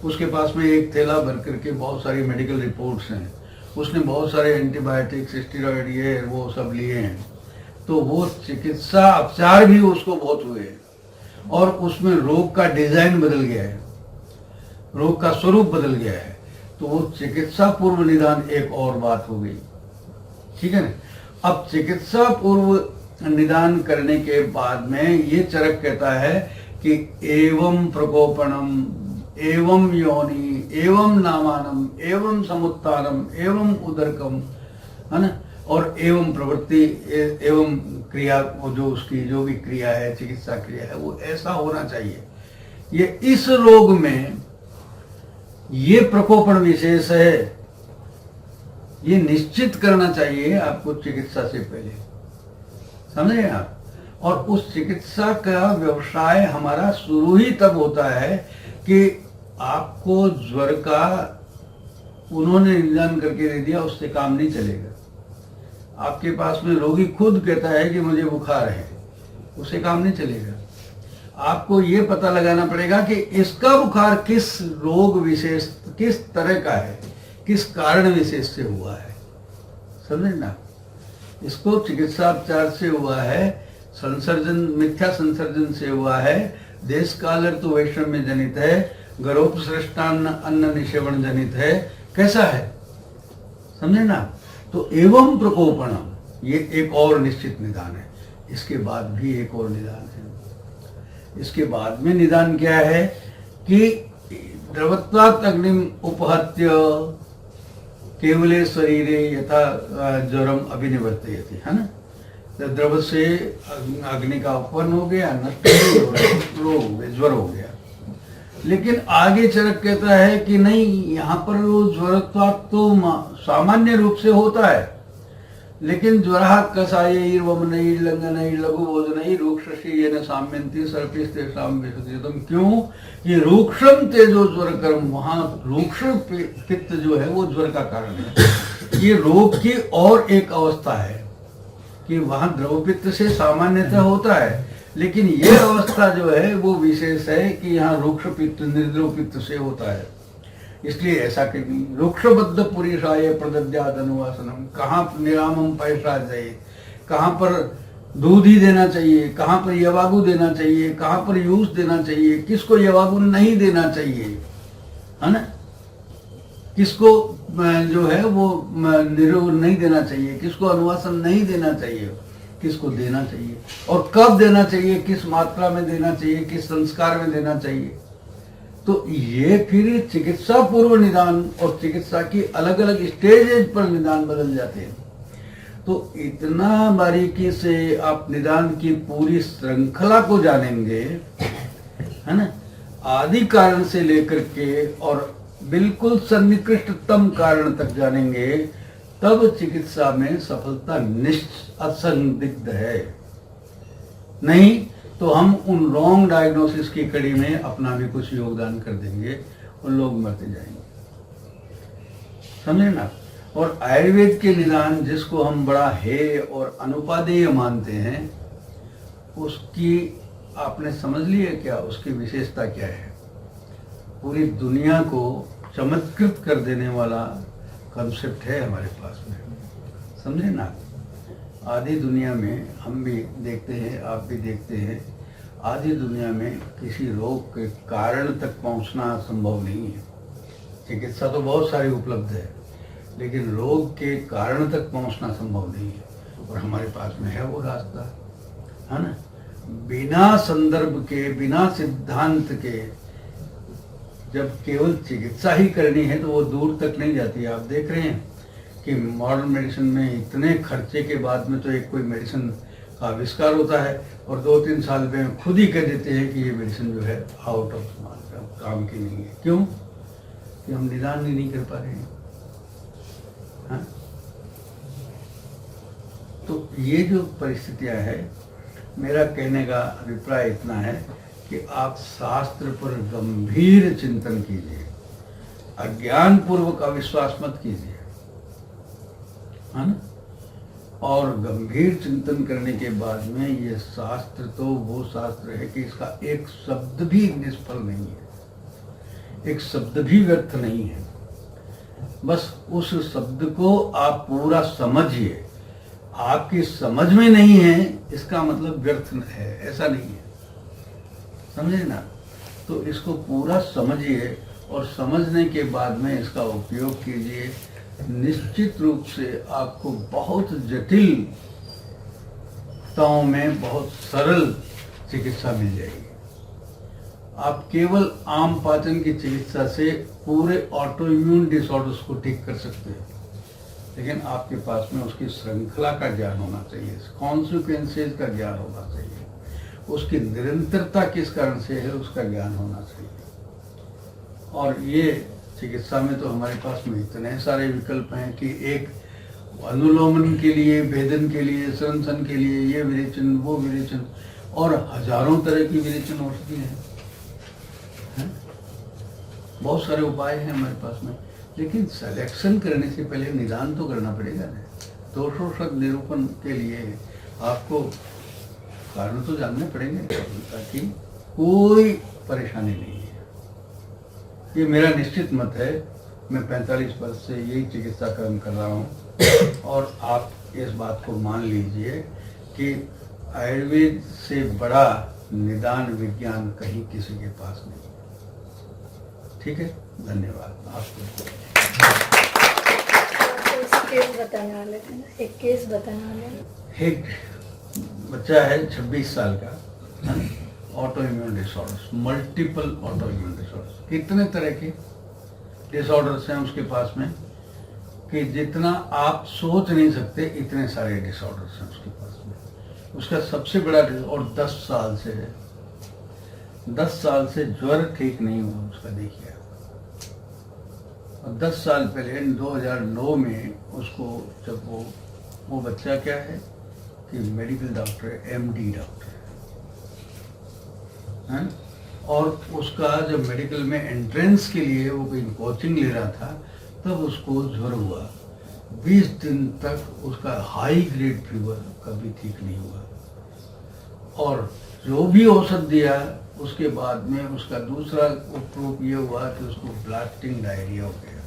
उसके पास में एक थैला भर करके बहुत सारी मेडिकल रिपोर्ट्स हैं, उसने बहुत सारे एंटीबायोटिक्स, स्टेरॉइड, ये वो सब लिए हैं। तो वो चिकित्सा उपचार भी उसको बहुत हुए हैं, और उसमें रोग का डिजाइन बदल गया है, रोग का स्वरूप बदल गया है। तो वो चिकित्सा पूर्व निदान एक और बात हो गई, ठीक है ना। अब चिकित्सा पूर्व निदान करने के बाद में ये चरक कहता है कि एवं प्रकोपणम, एवं योनि, एवं नामानम, एवं समुत्थानम, एवं उदरकम, है ना, और एवं प्रवृत्ति, एवं क्रिया, वो जो उसकी जो भी क्रिया है, चिकित्सा क्रिया है, वो ऐसा होना चाहिए। ये इस रोग में ये प्रकोपण विशेष है, ये निश्चित करना चाहिए आपको चिकित्सा से पहले, समझे आप। और उस चिकित्सा का व्यवसाय हमारा शुरू ही तब होता है कि आपको ज्वर का उन्होंने निदान करके दे दिया, उससे काम नहीं चलेगा। आपके पास में रोगी खुद कहता है कि मुझे बुखार है, उससे काम नहीं चलेगा। आपको ये पता लगाना पड़ेगा कि इसका बुखार किस रोग विशेष, किस तरह का है, किस कारण विशेष से हुआ है, समझे ना। इसको चिकित्सा उपचार से हुआ है, संसर्जन, मिथ्या संसर्जन से हुआ है, देश काल ऋतु वैषम्य जनित है, गर्भोपसृष्टान्न अन्न निषेवण जनित है, कैसा है, समझे ना। तो एवं प्रकोपणम ये एक और निश्चित निदान है। इसके बाद भी एक और निदान है। इसके बाद में निदान क्या है कि द्रवत्वात् अग्निम उपहत्य केवले शरीरे यथा ज्वरम अभिनिवर्तयति, है ना। द्रव से अग्नि का उपवन हो गया, नष्ट रोग हो गया, ज्वर हो गया। लेकिन आगे चरक कहता है कि नहीं, यहाँ पर वो ज्वरत्वात् तो सामान्य रूप से होता है, लेकिन ज्वरः कषायैर् वमनैर् लंघनैर् लघु भोजनैर् रूक्षशीयेन साम्यन्ति सर्पिस्तेषां विशुद्धितम्। क्यों कि रूक्षम तेजो ज्वर कर्म, वहां रूक्ष पित्त जो है वो ज्वर का कारण है। ये रोग की और एक अवस्था है कि वहां द्रव पित्त से सामान्यतः होता है, लेकिन ये अवस्था जो है वो विशेष है कि यहाँ रूक्ष पित्त निर्द्रव पित्त से होता है। इसलिए ऐसा कभी रूक्षबद्ध पुरुषाय प्रदद्याद अनुवासनम, कहाँ निरामम पैसा जाए, कहाँ पर दूध ही देना चाहिए, कहाँ पर यवागु देना चाहिए, कहाँ पर यूस देना चाहिए, किसको यवागु नहीं देना चाहिए, है ना, किसको जो है वो निरोग नहीं देना चाहिए, किसको अनुवासन नहीं देना चाहिए, किसको देना चाहिए और कब देना चाहिए, किस मात्रा में देना चाहिए, किस संस्कार में देना चाहिए। तो ये फिर चिकित्सा पूर्व निदान और चिकित्सा की अलग अलग स्टेजेज पर निदान बदल जाते हैं। तो इतना बारीकी से आप निदान की पूरी श्रृंखला को जानेंगे, है ना, आदि कारण से लेकर के और बिल्कुल सन्निकृष्टतम कारण तक जानेंगे, तब चिकित्सा में सफलता असंदिग्ध है। नहीं तो हम उन रॉन्ग डायग्नोसिस की कड़ी में अपना भी कुछ योगदान कर देंगे और लोग मरते जाएंगे, समझे ना। और आयुर्वेद के निदान जिसको हम बड़ा हेय और अनुपादेय मानते हैं, उसकी आपने समझ लिया क्या, उसकी विशेषता क्या है? पूरी दुनिया को चमत्कृत कर देने वाला कंसेप्ट है हमारे पास में, समझे ना। आधी दुनिया में हम भी देखते हैं, आप भी देखते हैं, आधी दुनिया में किसी रोग के कारण तक पहुंचना संभव नहीं है। चिकित्सा तो बहुत सारी उपलब्ध है, लेकिन रोग के कारण तक पहुंचना संभव नहीं है। और हमारे पास में है वो रास्ता, है ना। बिना संदर्भ के, बिना सिद्धांत के जब केवल चिकित्सा ही करनी है तो वो दूर तक नहीं जाती है। आप देख रहे हैं कि मॉडर्न मेडिसिन में इतने खर्चे के बाद में तो एक कोई मेडिसिन का आविष्कार होता है और 2-3 साल में खुद ही कह देते हैं कि ये मेडिसिन जो है आउट ऑफ काम की नहीं है। क्यों? कि हम निदान ही नहीं कर पा रहे हैं। हाँ? तो ये जो परिस्थितियां है, मेरा कहने का अभिप्राय इतना है कि आप शास्त्र पर गंभीर चिंतन कीजिए, अज्ञान पूर्वक अविश्वास मत कीजिए, है ना। और गंभीर चिंतन करने के बाद में ये शास्त्र तो वो शास्त्र है कि इसका एक शब्द भी निष्फल नहीं है, एक शब्द भी व्यर्थ नहीं है। बस उस शब्द को आप पूरा समझिए। आपकी समझ में नहीं है इसका मतलब व्यर्थ है, ऐसा नहीं है, समझे ना। तो इसको पूरा समझिए और समझने के बाद में इसका उपयोग कीजिए। निश्चित रूप से आपको बहुत जटिलताओं में बहुत सरल चिकित्सा मिल जाएगी। आप केवल आम पाचन की चिकित्सा से पूरे ऑटो इम्यून डिसऑर्डर्स को ठीक कर सकते हैं, लेकिन आपके पास में उसकी श्रृंखला का ज्ञान होना चाहिए, कॉन्सिक्वेंसेस का ज्ञान होना चाहिए, उसकी निरंतरता किस कारण से है उसका ज्ञान होना चाहिए। और ये चिकित्सा में तो हमारे पास में इतने सारे विकल्प हैं कि एक अनुलोमन के लिए, भेदन के लिए, संसन के लिए ये विरेचन, वो विरेचन, और हजारों तरह की विरेचन औषधियाँ हैं। बहुत सारे उपाय हैं हमारे पास में, लेकिन सिलेक्शन करने से पहले निदान तो करना पड़ेगा ना। दोषोषक निरूपण के लिए आपको कारण तो जानने पड़ेंगे ताकि कोई परेशानी नहीं है। ये मेरा निश्चित मत है। मैं 45 वर्ष से यही चिकित्सा कर्म कर रहा हूँ और आप इस बात को मान लीजिए कि आयुर्वेद से बड़ा निदान विज्ञान कहीं किसी के पास नहीं। ठीक है, धन्यवाद आपको। केस बताने वाले थे ना, एक केस बताने वाले। एक बच्चा है 26 साल का, auto immune disorders, multiple auto immune disorders, कितने तरह के डिसऑर्डर्स हैं उसके पास में कि जितना आप सोच नहीं सकते इतने सारे डिसऑर्डर्स हैं उसके पास में। उसका सबसे बड़ा और 10 साल से 10 साल से ज्वर ठीक नहीं हुआ उसका, देखिए। और 10 साल पहले 2009 में उसको, जब वो बच्चा क्या है कि मेडिकल डॉक्टर है, MD डॉक्टर है, और उसका जब मेडिकल में एंट्रेंस के लिए वो कोई कोचिंग ले रहा था तब उसको ज्वर हुआ। 20 दिन तक उसका हाई ग्रेड फीवर कभी ठीक नहीं हुआ, और जो भी औषध दिया उसके बाद में उसका दूसरा उपयोग ये हुआ कि उसको ब्लास्टिंग डायरिया हो गया।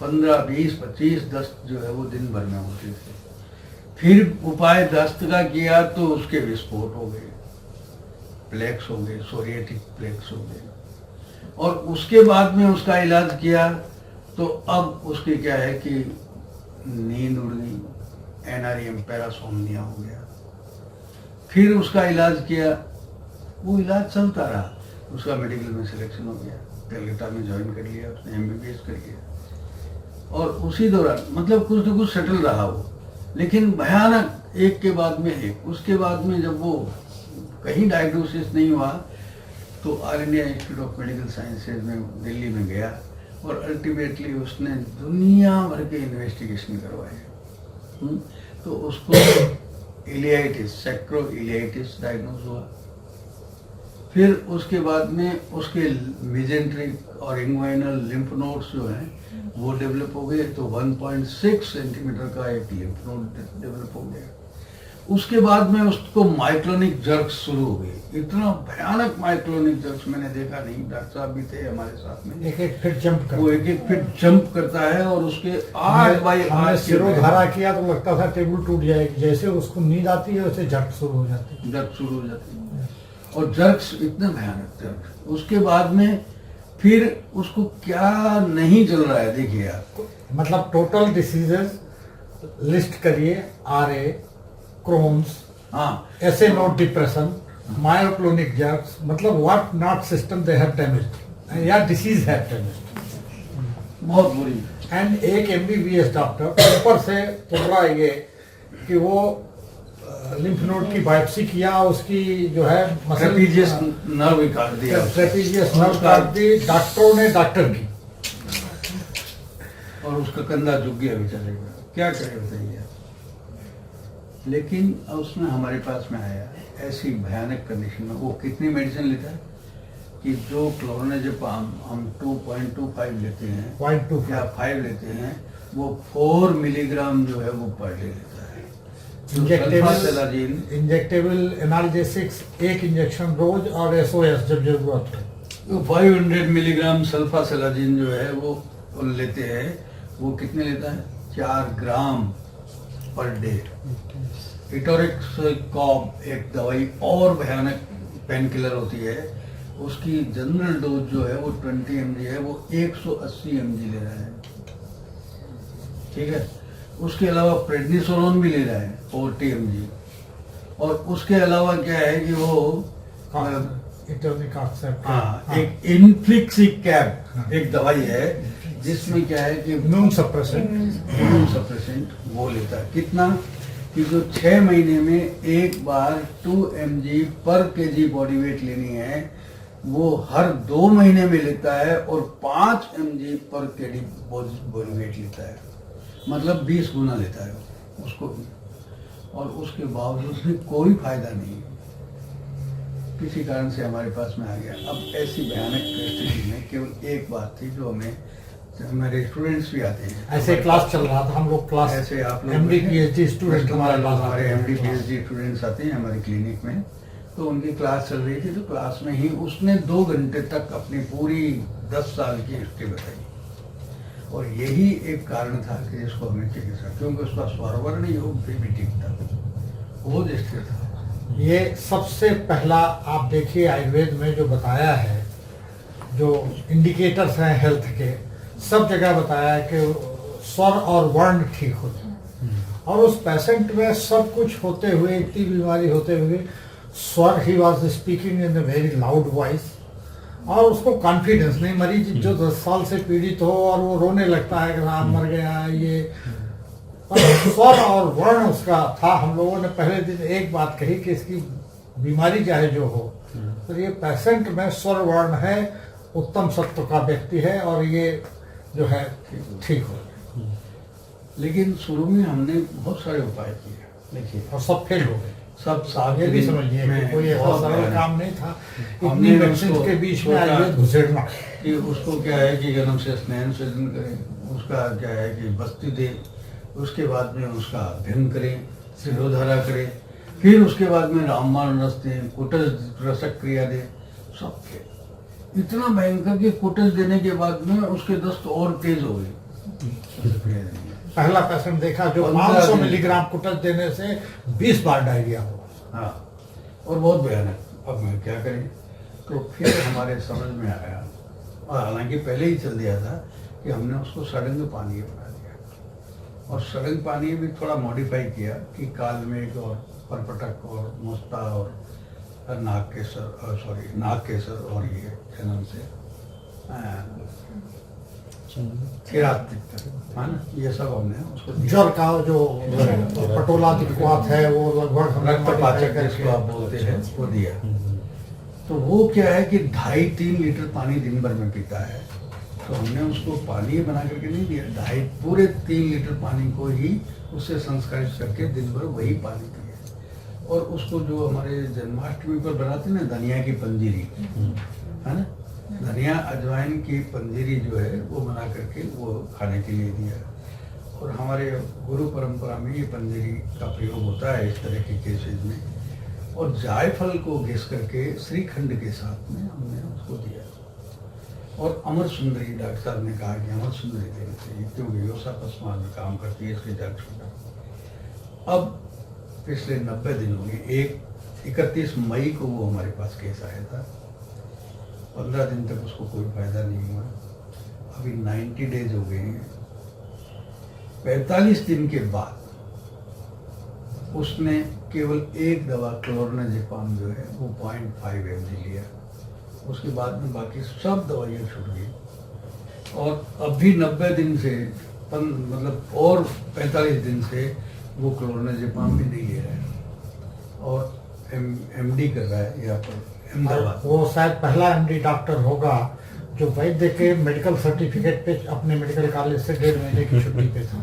15, 20, 25 दस्त जो है वो दिन भर में होते थे। फिर उपाय दस्त का किया तो उसके विस्फोट हो गए, प्लेक्स हो गए, सोरियाटिक प्लेक्स हो गए, और उसके बाद में उसका इलाज किया तो अब उसकी क्या है कि नींद उड़ गई, NREM पैरासोमनिया हो गया। फिर उसका इलाज किया, वो इलाज चलता रहा, उसका मेडिकल में सिलेक्शन हो गया, कलकत्ता में ज्वाइन कर लिया उसने, MBBS कर लिया, और उसी दौरान मतलब कुछ न कुछ सेटल रहा वो। लेकिन भयानक एक के बाद में एक, उसके बाद में जब वो कहीं डायग्नोसिस नहीं हुआ तो all India institute of medical sciences में दिल्ली में गया, और अल्टीमेटली उसने दुनिया भर के इन्वेस्टिगेशन करवाए। तो उसको इलियाइटिस, सैक्रो इलियाइटिस डायग्नोज हुआ। फिर उसके बाद में उसके मेजेंट्रिक और इंग्वाइनल लिम्फ नोड्स जो हैं वो डेवलप हो गए, तो 1.6 सेंटीमीटर का एक लिम्फ नोड डेवलप हो गया। उसके बाद में उसको माइक्लोनिक जर्क शुरू हो गई। इतना भयानक माइक्लोनिक जर्क मैंने देखा नहीं, डॉक्टर साहब भी थे हमारे साथ में। एक फीट जंप करता, वो 1 फीट जंप करता है, और उसके 8 बाई 8 सिरोधारा किया तो लगता था टेबल टूट जाएगी, जैसे उसको नींद आती है वैसे झट शुरू हो जाती है, जर्क शुरू हो जाती है, और जर्क्स इतने भयानक जर्क। उसके बाद में फिर उसको क्या नहीं चल रहा है, देखिए आप। मतलब टोटल डिसीजेस लिस्ट करिए, RA, क्रोन्स, हाँ, ऐसे नोट डिप्रेशन, मायोक्लोनिक जर्क्स, मतलब what not system they have damaged या डिसीज हैव डैमेज्ड। बहुत बुरी। एंड एक MBBS डॉक्टर ऊपर से बोल रहा है ये कि वो लिम्फ नोड की बायोप्सी किया, उसकी जो है ट्रेपीजियस नर्व काट दिया, ट्रेपीजियस नर्व काट दी, डॉक्टरों ने डॉक्टर की, और उसका कंधा झुक गया बेचारे का। क्या करे बताइए। लेकिन उसने हमारे पास में आया ऐसी भयानक कंडीशन में। वो कितनी मेडिसिन लेता है कि जो क्लोरोनेजेपाम हम 2.25 लेते हैं 0.25 या 5 लेते हैं, वो 4 मिलीग्राम जो है वो पर डे लेता है। इंजेक्टेबल एनाल्जेसिक्स, एक इंजेक्शन रोज, और SOS जब जरूरत है। 500 मिलीग्राम सल्फासेलाजिन जो है वो लेते हैं। वो कितने लेता है? 4 ग्राम पर डे। इटोरिक्स कॉब एक दवाई और भयानक पेन किलर होती है, उसकी जनरल डोज जो है वो 20 mg है, वो 180 mg ले रहा है। ठीक है। उसके अलावा प्रेडनिसोलोन भी ले रहा है 40 mg, और उसके अलावा क्या है कि वो एक इन्फ्लिक्सिक कैप एक दवाई है जिसमें क्या है कि इम्यून सप्रेसेंट वो लेता है। कितना कि जो 6 महीने में एक बार 2 mg पर kg बॉडी वेट लेनी है, वो हर 2 महीने में लेता है, और 5 mg पर kg बॉडी वेट लेता है। मतलब 20 गुना लेता है उसको भी, और उसके बावजूद भी कोई फायदा नहीं। किसी कारण से हमारे पास में आ गया। अब ऐसी भयानक परिस्थिति में केवल एक बात थी जो हमारे स्टूडेंट्स भी आते हैं। ऐसे क्लास चल रहा था, हम लोग क्लास ऐसे आप लोग MD PhD स्टूडेंट हमारे MD PhD स्टूडेंट्स आते हैं हमारे क्लिनिक में, तो उनकी क्लास चल रही थी। तो क्लास में ही उसने 2 घंटे तक अपनी पूरी 10 साल की हिस्ट्री बताई, और यही एक कारण था कि इसको हमें चिकित्सा, क्योंकि उसका स्वरवर्ण योग भी ठीक था, वो स्थिर था। ये सबसे पहला आप देखिए आयुर्वेद में जो बताया है, जो इंडिकेटर्स हैं हेल्थ के, सब जगह बताया है कि स्वर और वर्ण ठीक हो जाए। और उस पेशेंट में सब कुछ होते हुए, इतनी बीमारी होते हुए, स्वर, he was speaking in a very loud voice, और उसको कॉन्फिडेंस नहीं, मरीज जो 10 साल से पीड़ित हो और वो रोने लगता है कि राम मर गया ये, पर स्वर और वर्ण उसका था। हम लोगों ने पहले दिन एक बात कही कि इसकी बीमारी चाहे जो हो, तो ये पेशेंट में स्वर वर्ण है, उत्तम सत्व का व्यक्ति है और ये जो है ठीक हो। लेकिन शुरू में हमने बहुत सारे उपाय किए, देखिए, और सब फेल हो गए। सब साथ ये भी समझिए कि कोई ऐसा सरल काम नहीं था इतनी मेडिसिन के बीच में आयुर्वेद घुसेड़ना। कि उसको क्या है कि जन्म से स्नान सेवन करें, उसका क्या है कि बस्ती दे, उसके बाद में उसका अध्ययन करें, शिरोधारा करें, फिर उसके बाद में रामबाण रस दें, कुटज रसक क्रिया दें, सब के इतना भयंकर कि कुटज देने के बाद में उसके दस्त और तेज हो गए। पहला पेशेंट देखा जो 500 मिलीग्राम कुटज देने से 20 बार डायरिया हुआ। हाँ, और बहुत भयानक। अब मैं क्या करें, तो फिर हमारे समझ में आया, और हालांकि पहले ही चल दिया था, कि हमने उसको सड़ंग पानी बना दिया। और सड़ंग पानी भी थोड़ा मॉडिफाई किया कि काल मेघ और परपटक और मुस्ता और नाग केसर और ये जन्म से हाँ ना, ये सब हमने उसको ज्वर का जो पटोला दिक्कत है वो लगभग रक्तपाचक जिसको आप बोलते हैं वो दिया। तो वो क्या है कि 2.5-3 लीटर पानी दिन भर में पीता है, तो हमने उसको पानी बना करके नहीं दिया, 2.5 पूरे 3 लीटर पानी को ही उससे संस्कारित करके दिन भर वही पानी पिए। और उसको जो हमारे जन्माष्टमी पर बनाते ना धनिया की पंजीरी, है ना, धनिया अजवाइन की पंजीरी जो है वो बना करके वो खाने के लिए दिया। और हमारे गुरु परंपरा में ये पंजीरी का प्रयोग होता है इस तरह के केसेज में। और जायफल को घिस करके श्रीखंड के साथ में हमने उसको दिया। और अमर सुंदरी, डॉक्टर साहब ने कहा कि अमर सुंदरी देनी चाहिए क्योंकि योसा पस्मा में काम करती है, इसके जल छोटा। अब पिछले 90 दिन हो गए, 31 मई को वो हमारे पास केस आया था। 15 दिन तक उसको कोई फायदा नहीं हुआ। अभी 90 डेज हो गए हैं। 45 दिन के बाद उसने केवल एक दवा क्लोरनाजेपाम जो है वो 0.5 mg लिया। उसके बाद में बाकी सब दवाइयाँ छूट गई। और अभी 90 दिन से मतलब और 45 दिन से वो क्लोरनाजेपाम भी नहीं ले रहा है और MD कर रहा है यहाँ पर अहमदाबाद। वो शायद पहला MD डॉक्टर होगा जो वैद्य के मेडिकल सर्टिफिकेट पे अपने मेडिकल कॉलेज से 1.5 महीने की छुट्टी पे था।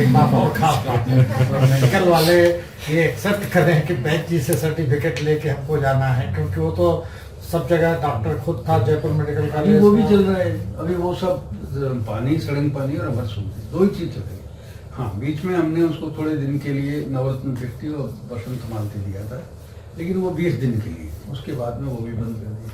एक बात और खास बात है, मेडिकल वाले ये एक्सेप्ट कर रहे हैं कि वैद्य जी से सर्टिफिकेट लेके हमको जाना है, क्योंकि वो तो सब जगह डॉक्टर खुद था जयपुर मेडिकल कॉलेज। वो भी चल रहा है अभी, वो सब पानी, सड़ंग पानी और अमर सुंदरी 2 ही चीज चल रही है। हाँ, बीच में हमने उसको थोड़े दिन के लिए नवरत्न 50 और बसंत मालती दिया था, लेकिन वो 20 दिन के लिए, उसके बाद में वो भी बंद कर दी।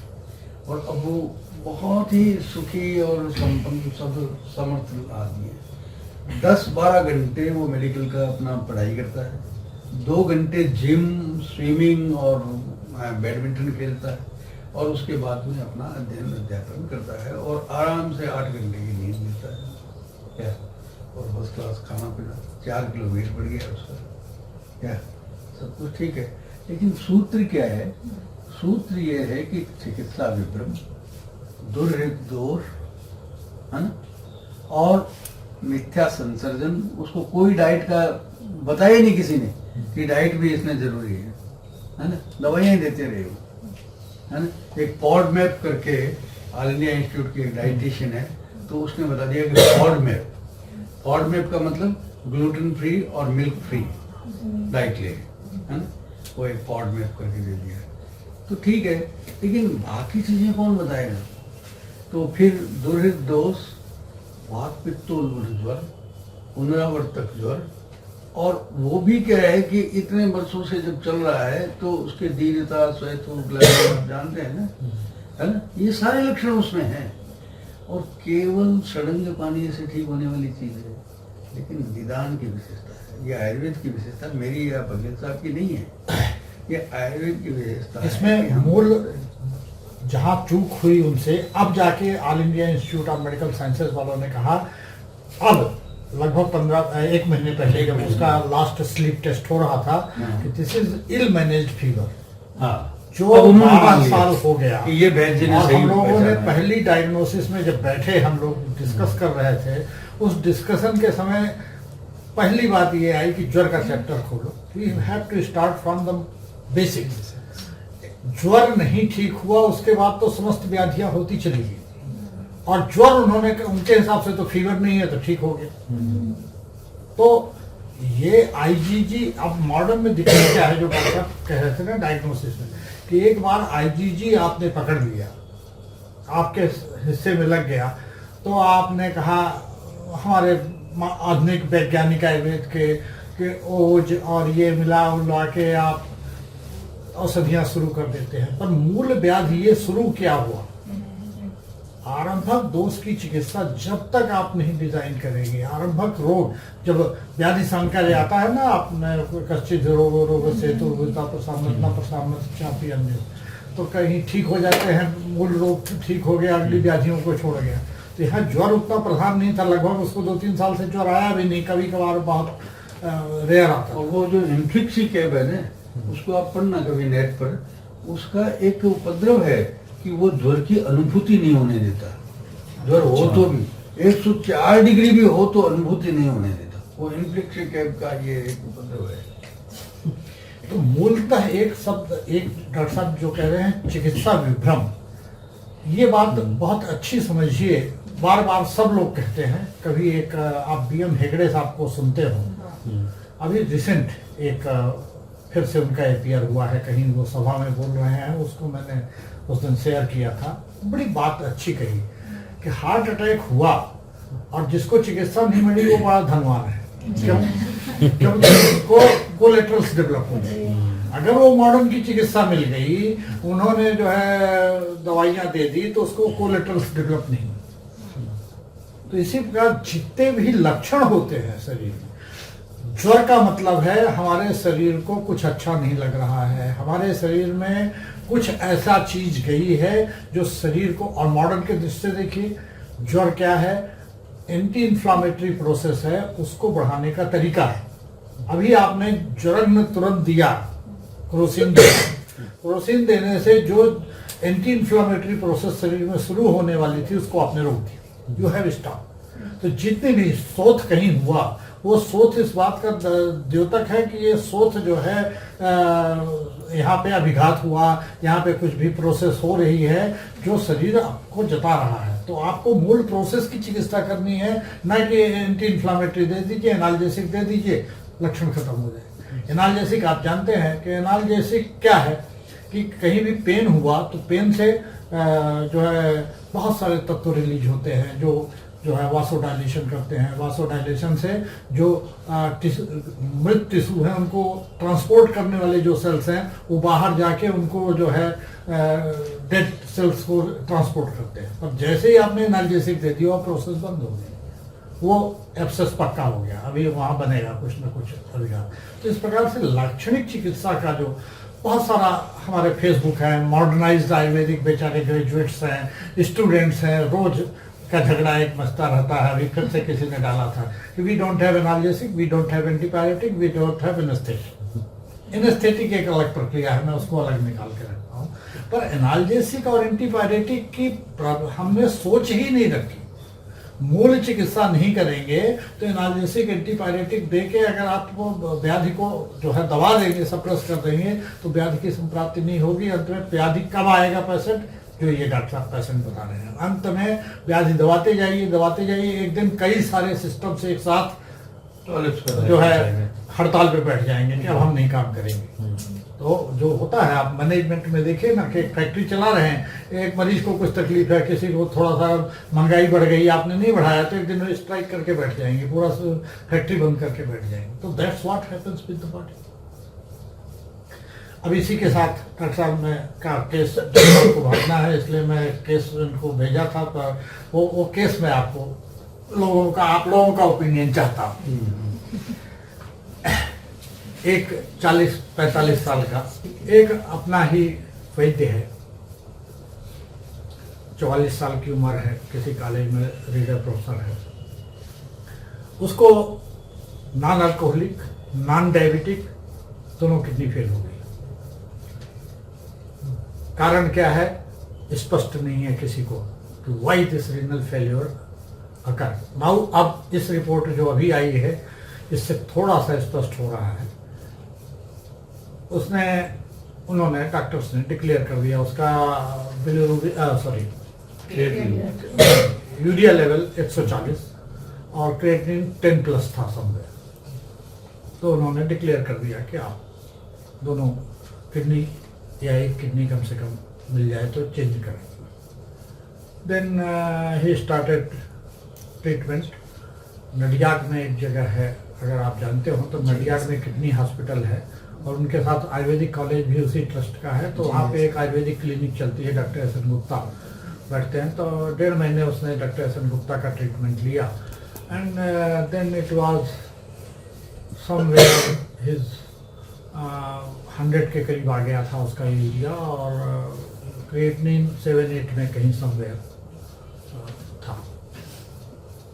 और अब वो बहुत ही सुखी और संपन्न सब समर्थ आदमी है। 10-12 घंटे वो मेडिकल का अपना पढ़ाई करता है, 2 घंटे जिम, स्विमिंग और बैडमिंटन खेलता है, और उसके बाद में अपना अध्ययन करता है और आराम से 8 घंटे की नींद लेता है क्या, और फर्स्ट क्लास खाना पीना। 4 किलो वेट बढ़ गया उसका क्या, सब कुछ ठीक है। लेकिन सूत्र क्या है? सूत्र ये है कि चिकित्सा विभ्रम, दुर्हित दोष, है ना, और मिथ्या संसर्जन। उसको कोई डाइट का बताया नहीं किसी ने कि डाइट भी इसमें जरूरी है ना, दवाइयाँ देते रहे हो, है ना। एक पॉड मैप करके ऑल इंडिया इंस्टीट्यूट की एक डाइटिशियन है, तो उसने बता दिया कि पॉड मैप का मतलब ग्लूटेन फ्री और मिल्क फ्री डाइट ले, है ना, वो एक पॉड मैप करके दे दिया। तो ठीक है, लेकिन बाकी चीजें कौन बताएगा? तो फिर दुर्हित दोष, वात पित्तोल्बण ज्वर, पुनरावर्तक ज्वर, और वो भी क्या है कि इतने वर्षों से जब चल रहा है तो उसके दीर्घता, श्वेतु, ग्लैंड जानते हैं ना, है ना, ये सारे लक्षण उसमें हैं। और केवल सड़ंग पानी से ठीक होने वाली चीज है, लेकिन निदान की विशेषता है। ये आयुर्वेद की विशेषता मेरी या बघेल साहब की नहीं है, ये आयुर्वेद की विशेषता है। इसमें मूल जहाँ चूक हुई उनसे, अब जाके all India institute of medical sciences वालों ने कहा, अब लगभग 1 महीने पहले जब उसका लास्ट स्लीप टेस्ट हो रहा था, कि this is ill managed fever. हाँ, जो अब उन्होंने 12 मान लिया साल हो गया कि ये वैद्य ने और सही हम लोगों ने पहचाना है। पहली डायग्नोसिस में जब बैठे हम लोग डिस्कस कर रहे थे, उस डिस्कशन के समय पहली बात ये आई कि ज्वर का चैप्टर खोलो। We have to start from the basics. ज्वर नहीं ठीक हुआ उसके बाद तो समस्त व्याधियां होती चली गई, और ज्वर उन्होंने उनके हिसाब से तो फीवर नहीं है तो ठीक हो गया। तो ये आईजीजी अब मॉडर्न में दिखने क्या है, जो डॉक्टर साहब कह रहे थे ना डायग्नोसिस में, कि एक बार आईजीजी आपने पकड़ लिया, आपके हिस्से में लग गया, तो आपने कहा हमारे आधुनिक वैज्ञानिक आयुर्वेद के ओज और ये मिला उला के आप औषधियां शुरू कर देते हैं। पर मूल व्याधि ये शुरू क्या हुआ? आरंभक दोष की चिकित्सा जब तक आप नहीं डिजाइन करेंगे, आरंभक रोग जब व्याधि संकर आता है ना, आपने कश्चित रोग से तो चापी अन्य, तो कहीं ठीक हो जाते हैं, मूल रोग ठीक हो गया, अगली व्याधियों को छोड़ गया। तो यहाँ ज्वर उतना प्रधान नहीं था, लगभग उसको 2-3 साल से ज्वर आया भी नहीं, कभी कभार बहुत रेयर आता। और वो जो इन्फ्लिक्सिकेब है ना, उसको आप पढ़ना कभी नेट पर, उसका एक उपद्रव है कि वो ज्वर की अनुभूति नहीं होने देता। ज्वर हो तो भी 104 डिग्री भी हो तो अनुभूति नहीं होने देता। वो इन्फ्लिक्सिकेब का ये एक उपद्रव है। तो मूलतः एक शब्द, एक डॉक्टर साहब जो कह रहे हैं चिकित्सा विभ्रम, ये बात बहुत अच्छी समझिए। बार बार सब लोग कहते हैं, कभी एक आप बीएम हेगड़े साहब को सुनते हो, अभी रिसेंट एक फिर से उनका एपीआर हुआ है, कहीं वो सभा में बोल रहे हैं, उसको मैंने उस दिन शेयर किया था। बड़ी बात अच्छी कही कि हार्ट अटैक हुआ और जिसको चिकित्सा नहीं मिली वो बड़ा धनवान है। क्यों? क्योंकि उसको कोलेटरल्स डेवलप हो गए। अगर वो मॉडर्न की चिकित्सा मिल गई, उन्होंने जो है दवाइयां दे दी, तो उसको कोलेटरल्स डेवलप नहीं। तो इसी प्रकार जितने भी लक्षण होते हैं शरीर में, ज्वर का मतलब है हमारे शरीर को कुछ अच्छा नहीं लग रहा है, हमारे शरीर में कुछ ऐसा चीज गई है जो शरीर को, और मॉडर्न के दृष्टि से देखिए ज्वर क्या है, एंटी इंफ्लामेटरी प्रोसेस है, उसको बढ़ाने का तरीका है। अभी आपने ज्वरन तुरंत दिया, क्रोसिन दिया, क्रोसिन देने से जो एंटी इंफ्लामेटरी प्रोसेस शरीर में शुरू होने वाली थी उसको आपने रोक दिया, यू हैव स्टॉप। तो जितने भी शोथ कहीं हुआ, वो शोथ इस बात का द्योतक है कि ये शोथ जो है यहाँ पे अभिघात हुआ, यहाँ पे कुछ भी प्रोसेस हो रही है जो शरीर आपको जता रहा है। तो आपको मूल प्रोसेस की चिकित्सा करनी है, ना कि एंटी इंफ्लामेटरी दे दीजिए, एनाल्जेसिक दे दीजिए, लक्षण खत्म हो जाए। एनाल्जेसिक आप जानते हैं कि एनाल्जेसिक क्या है, कि कहीं भी पेन हुआ तो पेन से जो है बहुत सारे तत्व रिलीज होते हैं जो है वासोडाइलेशन करते हैं। वासोडाइलेशन से जो मृत टिश्यू है उनको ट्रांसपोर्ट करने वाले जो सेल्स हैं वो बाहर जाके उनको जो है डेड सेल्स को ट्रांसपोर्ट करते हैं। पर जैसे ही आपने एनाल्जेसिक दे दिया प्रोसेस बंद हो गई, वो एब्सेस पक्का हो गया, अभी वहाँ बनेगा कुछ ना कुछ अभिघात। तो इस प्रकार से लाक्षणिक चिकित्सा का जो बहुत सारा हमारे फेसबुक है, मॉडर्नाइज्ड आयुर्वेदिक बेचारे ग्रेजुएट्स हैं, स्टूडेंट्स हैं, रोज का झगड़ा एक मचता रहता है। अभी फिर से किसी ने डाला था कि we don't have analgesic, we don't have antibiotic, we don't have anaesthetic. Anaesthetic एक अलग प्रक्रिया है, मैं उसको अलग निकाल के रखता हूँ। पर एनाल्जेसिक और एंटीबायोटिक की हमने सोच ही नहीं रखी। मूल चिकित्सा नहीं करेंगे तो एनाल्जेसिक एंटीबायोटिक दे के अगर आप व्याधि को जो है दबा देंगे, सप्रेस कर देंगे, तो व्याधि की संप्राप्ति नहीं होगी। अंत में व्याधि कब आएगा पेशेंट, जो ये डॉक्टर साहब पेशेंट बता रहे हैं। अंत में व्याधि दबाते जाइए, एक दिन कई सारे सिस्टम से एक साथ जो है हड़ताल पे बैठ जाएंगे कि अब हम नहीं काम करेंगे। तो जो होता है, आप मैनेजमेंट में देखिए ना कि एक फैक्ट्री चला रहे हैं, एक मरीज को कुछ तकलीफ है, किसी को थोड़ा सा महंगाई बढ़ गई, आपने नहीं बढ़ाया, तो एक दिन स्ट्राइक करके बैठ जाएंगे, पूरा फैक्ट्री बंद करके बैठ जाएंगे। तो that's what happens with the body. अब इसी के साथ डॉक्टर साहब ने का केस को भागना है, इसलिए मैं केस उनको भेजा था। पर वो केस में आपको आप लोगों का ओपिनियन चाहता हूँ। एक 40-45 साल का एक अपना ही वैद्य है, 44 साल की उम्र है, किसी कॉलेज में रीडर प्रोफेसर है। उसको नॉन अल्कोहलिक, नॉन डायबिटिक दोनों किडनी फेल हो गई। कारण क्या है स्पष्ट नहीं है किसी को कि why this renal failure occur. Now अब इस रिपोर्ट जो अभी आई है इससे थोड़ा सा स्पष्ट हो रहा है। उन्होंने डॉक्टर्स ने डिक्लेयर कर दिया उसका यूरिया लेवल 140 और क्रिएटिनिन 10+ था समवेयर। तो उन्होंने डिक्लेयर कर दिया कि आप दोनों किडनी या एक किडनी कम से कम मिल जाए तो चेंज करें। Then he started treatment. Nadiad में एक जगह है, अगर आप जानते हो तो नडियाद में किडनी हॉस्पिटल है और उनके साथ आयुर्वेदिक कॉलेज भी उसी ट्रस्ट का है। तो वहाँ पे एक आयुर्वेदिक क्लिनिक चलती है, डॉक्टर एस एन गुप्ता बैठते हैं। तो 1.5 महीने उसने डॉक्टर एस एन गुप्ता का ट्रीटमेंट लिया and then it was somewhere his 100 के करीब आ गया था उसका यूरिया और क्रिएटिनिन 7-8 में कहीं समवेयर था।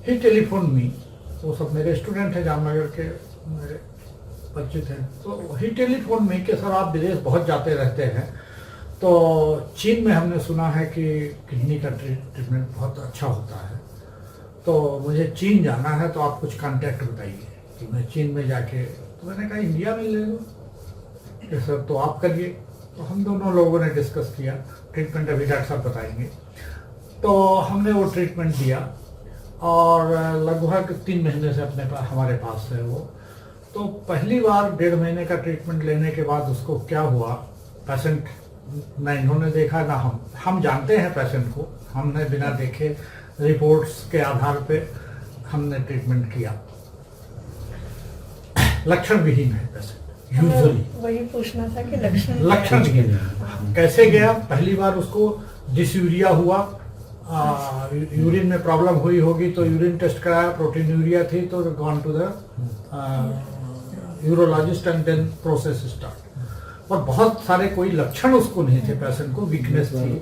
ही टेलीफोन मी, वो सब मेरे स्टूडेंट हैं जामनगर के, मेरे परिचित हैं। तो ही टेलीफोन में कि सर आप विदेश बहुत जाते रहते हैं, तो चीन में हमने सुना है कि किडनी का ट्रीटमेंट बहुत अच्छा होता है, तो मुझे चीन जाना है, तो आप कुछ कांटेक्ट बताइए कि मैं चीन में जाके। तो मैंने कहा इंडिया में ले लो कि सर तो आप करिए। तो हम दोनों लोगों ने डिस्कस किया। ट्रीटमेंट अभी डॉक्टर साहब बताएंगे। तो हमने वो ट्रीटमेंट दिया और लगभग 3 महीने से हमारे पास है वो। तो पहली बार 1.5 महीने का ट्रीटमेंट लेने के बाद उसको क्या हुआ, पेशेंट ना इन्होंने देखा ना हम जानते हैं पेशेंट को, हमने बिना देखे रिपोर्ट्स के आधार पे हमने ट्रीटमेंट किया। लक्षण विहीन है पेशेंट यूजुअली। वही पूछना था कि लक्षण विहीन कैसे गया। पहली बार उसको डिसयूरिया हुआ, यूरिन में प्रॉब्लम हुई होगी तो यूरिन टेस्ट कराया, प्रोटीन यूरिया थी तो gone to the urologist and then process start. और बहुत सारे कोई लक्षण उसको नहीं थे, पेशेंट को वीकनेस थी।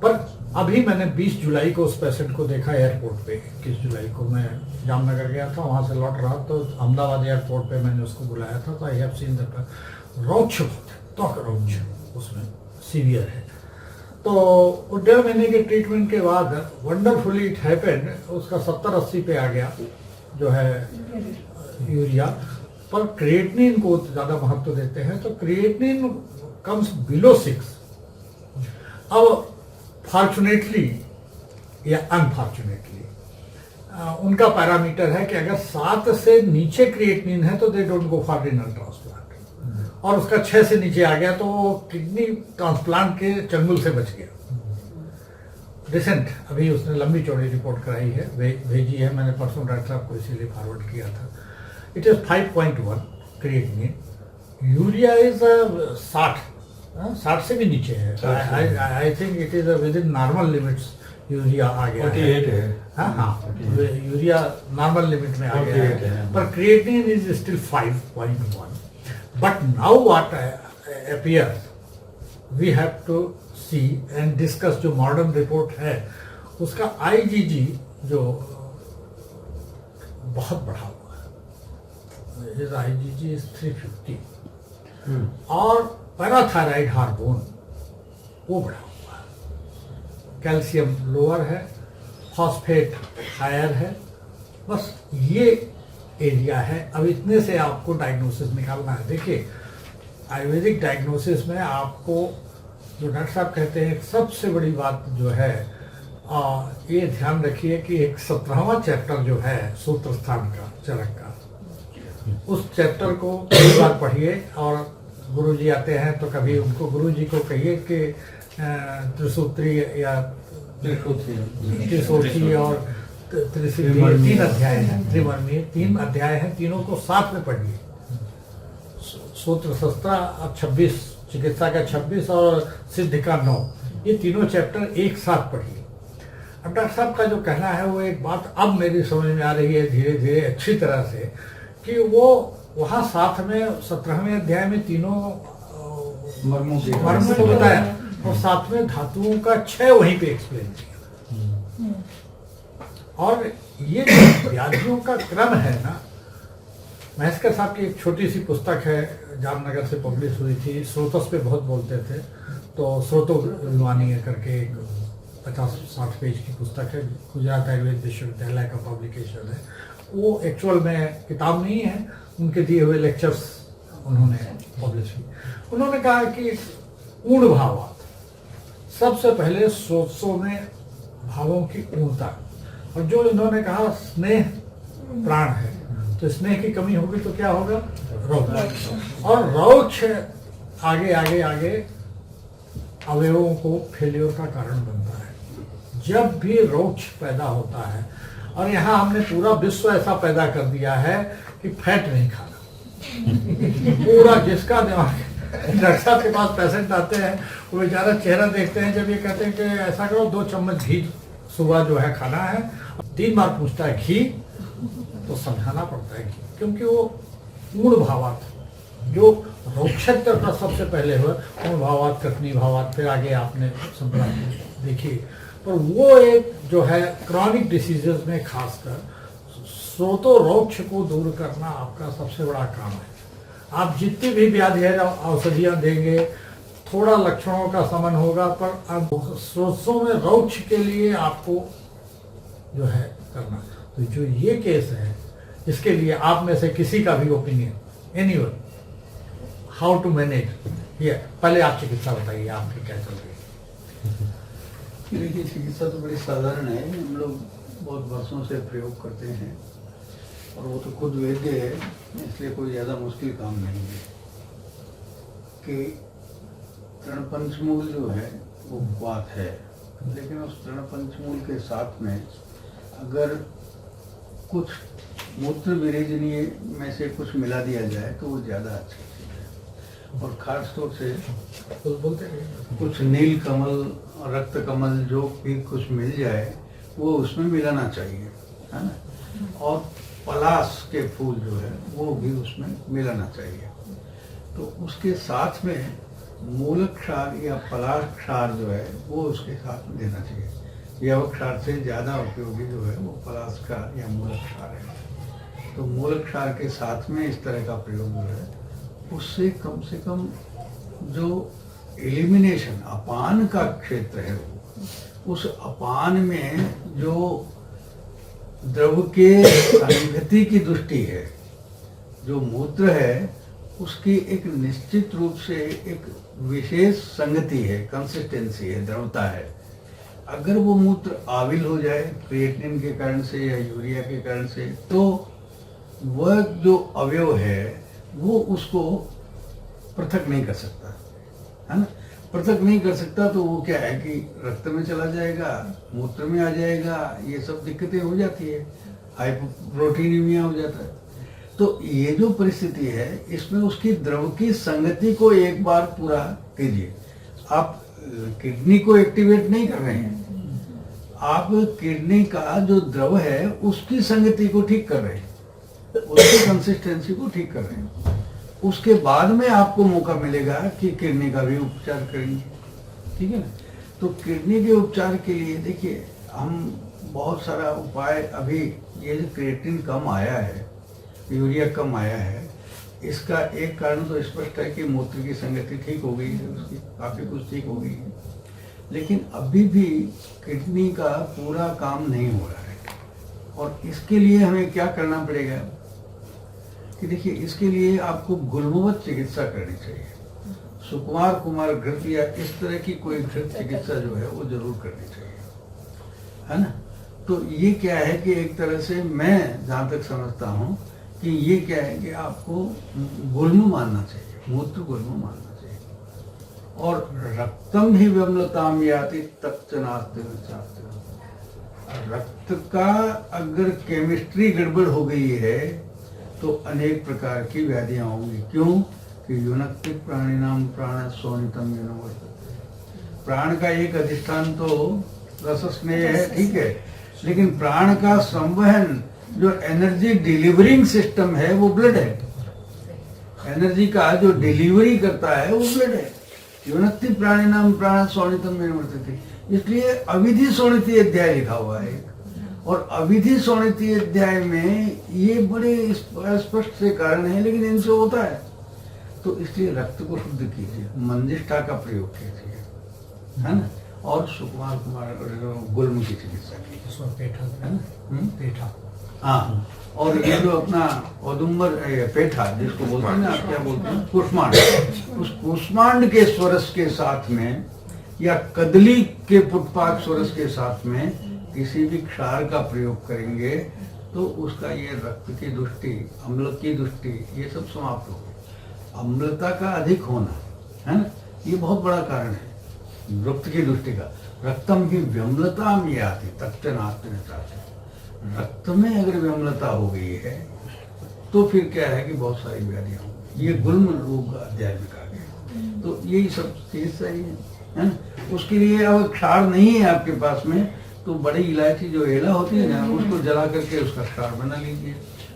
पर अभी मैंने 20 जुलाई को उस पेशेंट को देखा एयरपोर्ट पे। 21 जुलाई को मैं जामनगर गया था, वहाँ से लौट रहा तो अहमदाबाद एयरपोर्ट पे मैंने उसको बुलाया था। तो आई हैव सीन दैट रौच बहुत है, त्वक रौच उसमें सीवियर है। तो 1.5 महीने के ट्रीटमेंट के बाद वंडरफुली इट हैपेंड, उसका 70-80 पे आ गया जो है यूरिया। पर क्रिएटिनिन को ज़्यादा महत्व देते हैं, तो क्रिएटिनिन कम्स बिलो 6। अब फॉर्चुनेटली या अनफॉर्चुनेटली उनका पैरामीटर है कि अगर 7 से नीचे क्रिएटिनिन है तो they don't go for renal transplant, और उसका 6 से नीचे आ गया तो वो किडनी ट्रांसप्लांट के चंगुल से बच गया। रिसेंट अभी उसने लंबी चौड़ी रिपोर्ट कराई है, भेजी है मैंने परसों डॉक्टर साहब को, इसीलिए फॉरवर्ड किया था। It is 5.1 creatinine, urea is 60 से भी नीचे है। I think it is within normal limits urea आ गया 48 है। हाँ, यूरिया नॉर्मल लिमिट में आ गया है, पर creatinine is still 5.1। But now what appears we have to see and discuss. जो मॉडर्न रिपोर्ट है उसका IgG जो बहुत बढ़ा हुआ है, इज IgG इज 350 और पैराथायराइड हार्मोन वो बढ़ा हुआ है, कैल्शियम लोअर है, फॉस्फेट हायर है। बस ये एरिया है। अब इतने से आपको डायग्नोसिस निकालना है। देखिए आयुर्वेदिक डायग्नोसिस में आपको जो डॉक्टर साहब कहते हैं, सबसे बड़ी बात जो है ये ध्यान रखिए कि एक 17वां चैप्टर जो है सूत्र स्थान का, चरक का, उस चैप्टर को कई बार पढ़िए। और गुरुजी आते हैं तो कभी उनको गुरुजी को कहिए कि त्रिसूत्री या त्रिसूत्री और त्रिसिद्धि 3 अध्याय हैं, त्रिवर्णीय 3 अध्याय हैं, तीनों को साथ में पढ़िए। सूत्र शस्त्र 26, चिकित्सा का 26 और सिद्धि का 9, ये तीनों चैप्टर एक साथ पढ़िए। अब डॉक्टर साहब का जो कहना है वो एक बात अब मेरी समझ में आ रही है धीरे धीरे अच्छी तरह से, कि वो वहाँ साथ में 17वें अध्याय में तीनों मर्मों को बताया और साथ में धातुओं का 6 वहीं पे एक्सप्लेन किया। और ये जो व्याधियों का क्रम है ना, महेशकर साहब की एक छोटी सी पुस्तक है, जामनगर से पब्लिश हुई थी, स्रोतस पे बहुत बोलते थे, तो स्रोतो विद्वानी करके एक 50-60 पेज की पुस्तक है, गुजरात आयुर्वेद विश्वविद्यालय का पब्लिकेशन है। वो एक्चुअल में किताब नहीं है, उनके दिए हुए लेक्चर्स उन्होंने पब्लिश की। उन्होंने कहा कि ऊण भावात, सबसे पहले स्रोतों में भावों की ऊर्जा, और जो इन्होंने कहा स्नेह प्राण है, तो स्नेह की कमी होगी तो क्या होगा, रौक्ष, और रौक्ष आगे आगे आगे अवयवों को फेल्योर का कारण बनता है। जब भी रौक्ष पैदा होता है, और यहाँ हमने पूरा विश्व ऐसा पैदा कर दिया है कि फैट नहीं खाना, पूरा जिसका दिमाग, डॉक्टर साहब के पास पेशेंट आते हैं, वो बेचारा चेहरा देखते हैं, जब ये कहते हैं कि ऐसा करो 2 चम्मच घी सुबह जो है खाना है, 3 बार पूछता है घी, तो समझाना पड़ता है घी, क्योंकि वो ऊण भावात, जो रोक्षत्र का सबसे पहले हुआ ऊण भावात, कटनी भावात, फिर आगे आपने संप्रांत देखी, पर वो एक जो है क्रॉनिक डिसीजेस में खासकर स्रोतो रोक्ष को दूर करना आपका सबसे बड़ा काम है। आप जितनी भी व्याधि है औषधियाँ देंगे, थोड़ा लक्षणों का समन होगा, पर अब स्रोतों में रोक्ष के लिए आपको जो है करना। तो जो ये केस है, इसके लिए आप में से किसी का भी opinion, anyone, how to manage ये, पहले आप चिकित्सा बताइए, आपकी क्या चल रही है? देखिए, चिकित्सा तो बड़ी साधारण है, हम लोग बहुत वर्षों से प्रयोग करते हैं, और वो तो खुद वैद्य है, इसलिए कोई ज़्यादा मुश्किल काम नहीं है। कि तृणपंचमूल जो है वो बात है, लेकिन उस तृणपंचमूल के साथ में अगर कुछ मूत्र विरेचनीय में से कुछ मिला दिया जाए तो वो ज़्यादा अच्छी चीज़ है। और खास तौर से बोलते कुछ नील कमल, रक्त कमल, जो भी कुछ मिल जाए वो उसमें मिलाना चाहिए, है ना। और पलाश के फूल जो है वो भी उसमें मिलाना चाहिए। तो उसके साथ में मूलक्षार या पलाक्षार जो है वो उसके साथ में देना चाहिए। यवक्षार से ज़्यादा उपयोगी जो है वो पलाक्षार या मूलक्षार है। तो मूलक्षार के साथ में इस तरह का प्रयोग जो है, उससे कम से कम जो एलिमिनेशन अपान का क्षेत्र है, उस अपान में जो द्रव के संगति की दृष्टि है, जो मूत्र है उसकी एक निश्चित रूप से एक विशेष संगति है, कंसिस्टेंसी है, द्रवता है। अगर वो मूत्र आविल हो जाए क्रिएटिनिन के कारण से या यूरिया के कारण से, तो वह जो अवयव है वो उसको पृथक नहीं कर सकता, है ना। पृथक नहीं कर सकता तो वो क्या है कि रक्त में चला जाएगा, मूत्र में आ जाएगा, ये सब दिक्कतें हो जाती है, हाइपोप्रोटीनीमिया हो जाता है। तो ये जो परिस्थिति है, इसमें उसकी द्रव की संगति को एक बार पूरा कीजिए। आप किडनी को एक्टिवेट नहीं कर रहे हैं, आप किडनी का जो द्रव है उसकी संगति को ठीक कर रहे हैं, उसकी कंसिस्टेंसी को ठीक कर रहे हैं। उसके बाद में आपको मौका मिलेगा कि किडनी का भी उपचार करेंगे, ठीक है ना। तो किडनी के उपचार के लिए देखिए, हम बहुत सारा उपाय, अभी ये जो क्रिएटिन कम आया है, यूरिया कम आया है, इसका एक कारण तो स्पष्ट है कि मूत्र की संगति ठीक हो गई है, उसकी काफ़ी कुछ ठीक हो गई है। लेकिन अभी भी किडनी का पूरा काम नहीं हो रहा है, और इसके लिए हमें क्या करना पड़ेगा कि देखिए, इसके लिए आपको गुल्मवत चिकित्सा करनी चाहिए। सुकुमार कुमार घृत या इस तरह की कोई घृत चिकित्सा जो है वो जरूर करनी चाहिए, है ना। तो ये क्या है कि एक तरह से मैं जहाँ तक समझता हूँ कि ये क्या है कि आपको गुल्म मानना चाहिए, मूत्र गुल्म मानना चाहिए। और रक्तम ही विमलताम याति तच्च नास्ति न चास्ति। रक्त का अगर केमिस्ट्री गड़बड़ हो गई है तो अनेक प्रकार की व्याधियां होंगी। क्यों कि युनक्ति प्राणिनाम प्राण सोनितम युनवर्तते। प्राण का एक अधिष्ठान तो रस स्नेह है, ठीक है, लेकिन प्राण का संवहन, जो एनर्जी डिलीवरिंग सिस्टम है वो ब्लड है। एनर्जी का जो डिलीवरी करता है वो ब्लड है। युनक्ति प्राणिनाम प्राण सोनितम युनवर्तते, इसलिए अविधि सोनिति अध्याय लिखा हुआ है। और अविधि सोनिति अध्याय में ये बड़े स्पष्ट से कारण है, लेकिन इनसे होता है। तो इसलिए रक्त को शुद्ध कीजिए, मंजिष्ठा का प्रयोग कीजिए, है ना, और सुकुमार कुमार गुल्म की चिकित्सा की, उसमें पेठा है ना। पेठा हाँ, और ये जो अपना औदुम्बर पेठा जिसको बोलते हैं ना, आप क्या बोलते हैं, कुष्मांड, उस कुष्मांड के स्वरस के साथ में या कदली के पुष्पाक स्वरस के साथ में किसी भी क्षार का प्रयोग करेंगे तो उसका ये रक्त की दृष्टि, अम्ल की दृष्टि, ये सब समाप्त होगी। अम्लता का अधिक होना, है ना, ये बहुत बड़ा कारण है रक्त की दृष्टि का। रक्तम की व्यम्लता में आती तत्व नास्तिकता से, रक्त में अगर व्यम्लता हो गई है तो फिर क्या है कि बहुत सारी बीमारियां होंगी। ये गुल्म रोग अध्याय में कहा गया। तो यही सब चीज सही है ना। उसके लिए अब क्षार नहीं है आपके पास में तो बड़ी इलायची जो एला होती है ना, उसको जला करके उसका क्षार बना लीजिए,